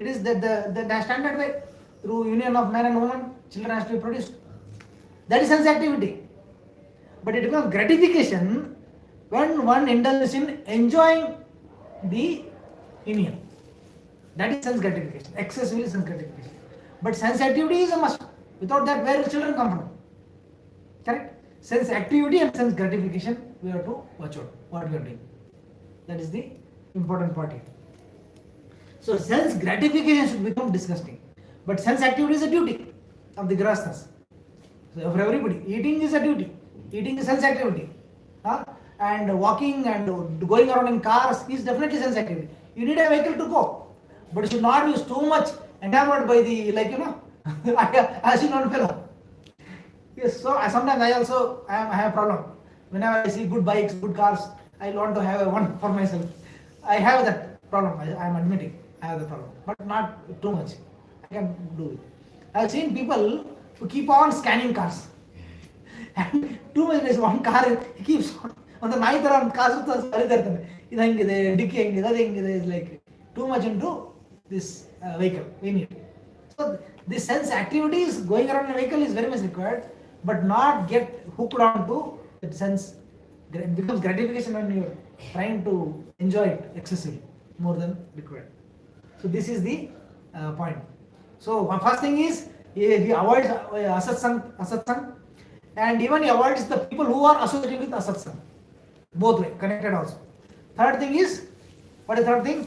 It is the standard way. Through union of man and woman, children has to be produced. That is sense activity. But it becomes gratification when one indulges in enjoying the union. That is sense gratification, excessively sense gratification. But sense activity is a must. Without that, where will children come from? Correct? Sense activity and sense gratification, we have to watch out what we are doing. That is the important part here. So sense gratification should become disgusting. But sense activity is a duty of the grahasthas. So for everybody, eating is a duty. Eating is sense activity. And walking and going around in cars is definitely sense activity. You need a vehicle to go. But you should not use too much enamored by the, I see one fellow. Yes, so sometimes I have a problem. Whenever I see good bikes, good cars, I want to have one for myself. I have that problem. I am admitting I have the problem, but not too much. I can do it. I have seen people who keep on scanning cars. And too much is one car, he keeps on the night around cars. It's like too much into this vehicle. We need. So this sense activities going around a vehicle is very much required, but not get hooked on to that sense. It becomes gratification when you are trying to enjoy it excessively, more than required. So this is the point. So first thing is he avoids asatsang, and even he avoids the people who are associated with asatsang. Both way, connected also. Third thing is, what is third thing,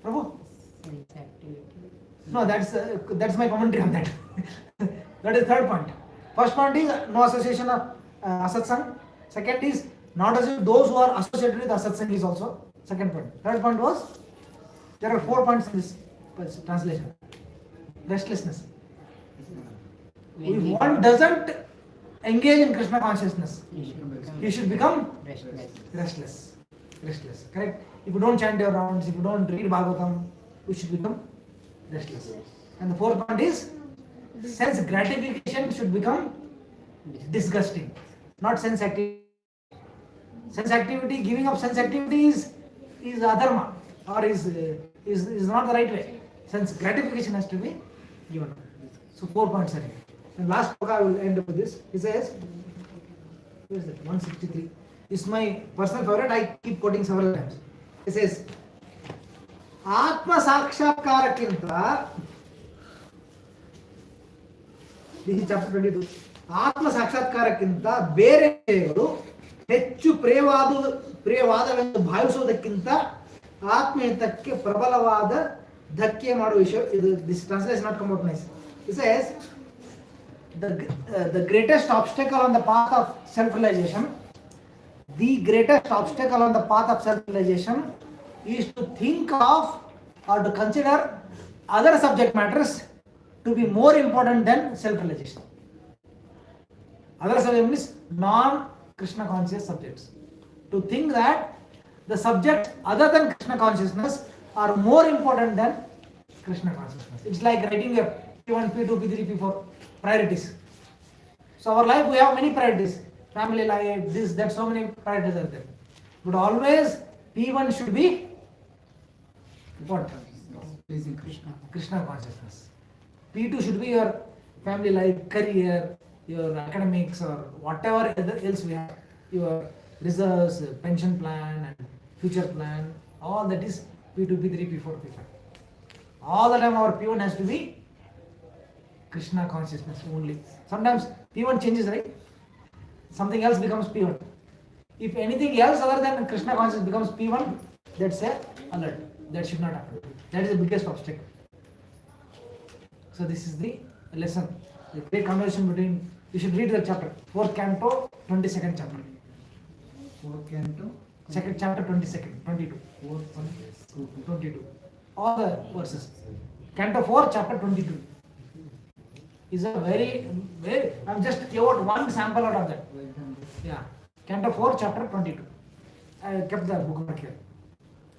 Prabhu? Sense activity. No, that's my commentary on that. That is third point. First point is no association of asatsang. Second is not associated those who are associated with asatsang is also second point. Third point was there are 4 points in this translation. Restlessness. If one doesn't engage in Krishna consciousness, you should become restless. Correct? If you don't chant your rounds, if you don't read Bhagavatam, you should become restless. And the fourth point is sense gratification should become disgusting, not sense activity. Sense activity, giving up sense activity is adharma, or is not the right way. Sense gratification has to be given up. So 4 points are here. And last book I will end up with this. He says, where is that? 163. This is my personal favorite. I keep quoting several times. He says, Atma Sakshakarakkinta. This is chapter 22. Atma Sakshakarakkinta ಬೇರೆ ವಿಷಯಗಳು ಹೆಚ್ಚು ಪ್ರಿಯವಾದವೆಂದು ಭಾವಿಸುವುದಕ್ಕಿಂತ ಆತ್ಮಹಿತಕ್ಕೆ ಪ್ರಬಲವಾದ ಧಕ್ಕೆ ಮಾಡುವ ವಿಷಯ ಇದು. This translation not come out nice. It says the greatest obstacle on the path of self-realization, is to think of or to consider other subject matters to be more important than self-realization. Other subject means non-Krishna conscious subjects. To think that the subjects other than Krishna consciousness are more important than Krishna consciousness. It's like writing a P1, P2, P3, P4 priorities. So our life, we have many priorities. Family life, this, that, so many priorities are there. But always P1 should be what? Pleasing Krishna. Krishna consciousness. P2 should be your family life, career, your academics, or whatever else we have, your reserves, pension plan and future plan, all that is P2, P3, P4, P5. All the time our P1 has to be Krishna consciousness only. Sometimes P1 changes, right? Something else becomes P1. If anything else other than Krishna consciousness becomes P1, that's a alert. That should not happen. That is the biggest obstacle. So this is the lesson. The great conversation between, you should read the chapter, 4th canto, 22nd chapter. 4th canto, 2nd chapter, 22nd, 22. 22. All the verses. Canto 4, chapter 22. Is a very, I'm just give out one sample out of that. Yeah. Canto 4, chapter 22. I kept the bookmark here.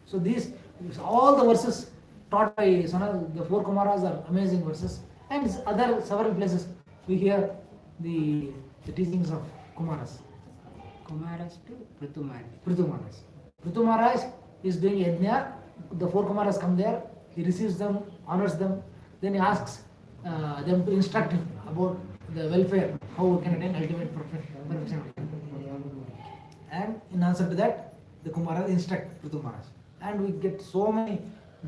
So these, all the verses taught by the 4 Kumaras are amazing verses. And other several places we hear the teachings of Kumaras. Kumaras to Prithu Maharaj. Prithu Maharaj is doing yajna. The 4 Kumaras come there. He receives them, honors them. Then he asks them to instruct him about the welfare, how we can attain ultimate perfection. And in answer to that, the Kumaras instruct Prithu Maharaj. And we get so many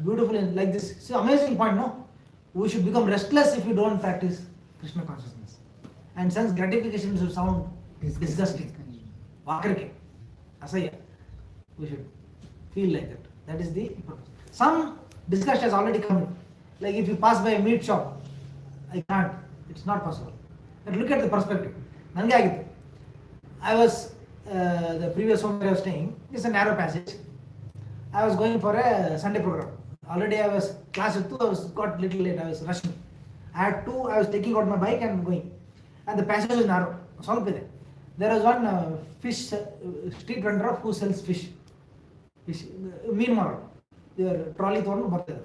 beautiful, like this. See, amazing point, no? We should become restless if we don't practice Krishna consciousness. And sense gratification should sound disgusting. Vakrike, asaya. We should feel like that. That is the purpose. Some disgust has already come in. Like if you pass by a meat shop, I can't. It's not possible. But look at the perspective. Nange agittu. I was, the previous home where I was staying, it's a narrow passage. I was going for a Sunday program. Already I was class at 2, I was got little late, I was rushing. I was taking out my bike and going. And the passage was narrow. There was one fish street vendor who sells fish. Meen maro. Their trolley thorn bartade.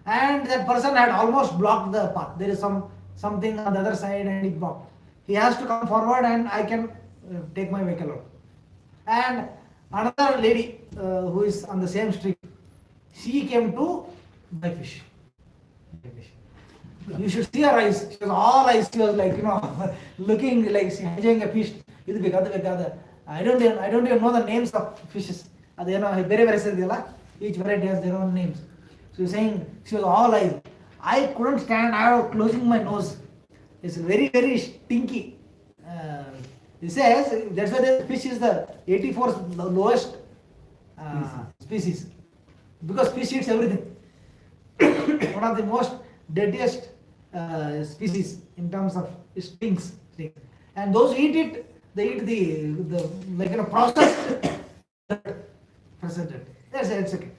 And that person had almost blocked the path. There is something on the other side and he blocked. He has to come forward and I can take my vehicle out. And another lady who is on the same street, she came to buy fish. You should see her eyes. She was all eyes. She was like, looking like she enjoying a fish. I don't even know the names of fishes. Each variety has their own names. So you're saying she was all eyes. I couldn't stand. I was closing my nose. It's very, very stinky. He says that's why the fish is the 84th lowest species. Because fish eats everything. One of the most deadliest species in terms of stinks. And those who eat it, they eat the processed dirt. That's okay.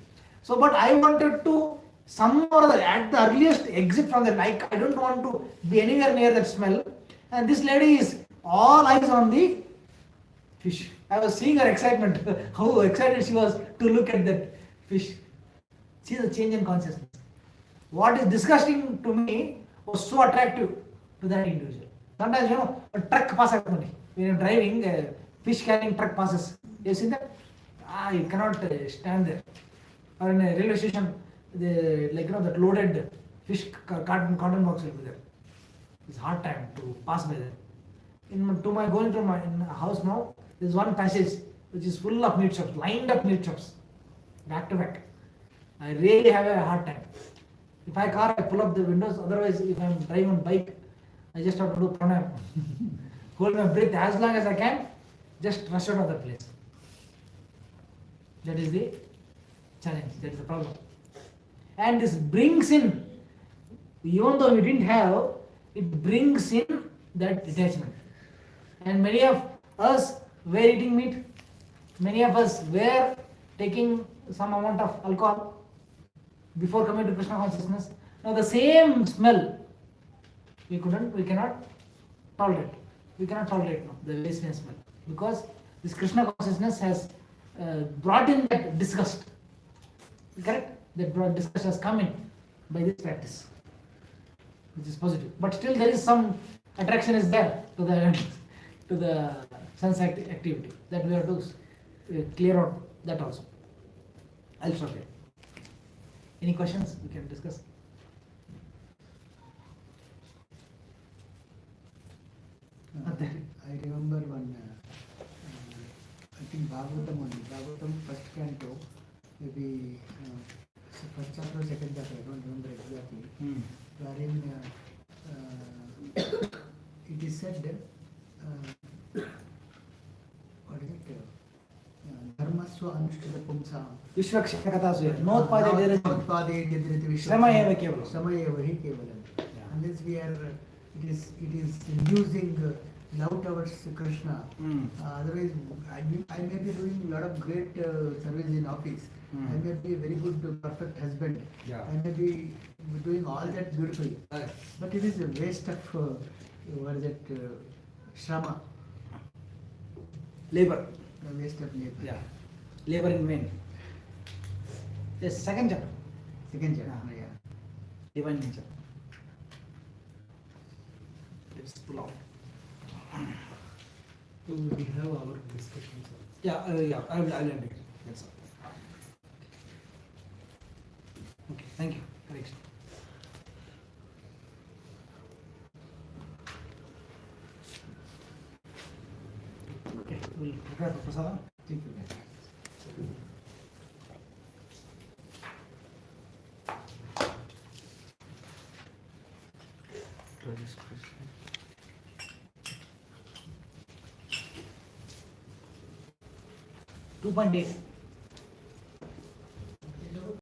So, but I wanted to somehow or other, at the earliest exit from the, like, I don't want to be anywhere near that smell. And this lady is all eyes on the fish. I was seeing her excitement, how excited she was to look at that fish. See the change in consciousness. What is disgusting to me was so attractive to that individual. Sometimes, a truck passes. When you're driving, a fish carrying truck passes. You see that? You cannot stand there. Or in a railway station, that loaded fish cotton box will be there. It's hard time to pass by there. Going to my house now, there's one passage which is full of meat shops, lined up meat shops, back to back. I really have a hard time. If I car, I pull up the windows. Otherwise, if I'm driving on bike, I just have to do pranayam. Hold my breath as long as I can, just rush out of the place. That is the challenge, that is the problem. And this brings in, even though we didn't have, it brings in that detachment. And many of us were eating meat, many of us were taking some amount of alcohol before coming to Krishna consciousness. Now the same smell, we cannot tolerate. We cannot tolerate now the wasteland smell, because this Krishna consciousness has brought in that disgust. Correct? That disgust has come in by this practice, which is positive. But still there is some attraction is there to the sense activity that we have to clear out that also. I'll stop here. Any questions we can discuss? I remember one, I think Bhagavatam only. Bhagavatam first canto, maybe first chapter, second chapter, I don't remember exactly. Wherein it is said, what is it? Dharmaswa anushtita pumsa. Vishwakshakatasu notpade Shrama eva kevalam. Shrama eva hi kevalam. Unless we are, it is inducing love towards Krishna. Otherwise, I may be doing a lot of great service in office. I may be a very good, perfect husband. Yeah. I may be doing all that beautifully. But it is a waste of, what is it, Shrama. Labor. A waste of labor. Yeah. Labor in vain. Yes, second chapter. Second chapter, Yeah. yeah. Divine nature. Let's pull out. So we have our discussions. Yeah, I will end it. That's all. Okay, thank you. Correction. Okay, we'll prepare for prasadam. Thank you. Two 2.8.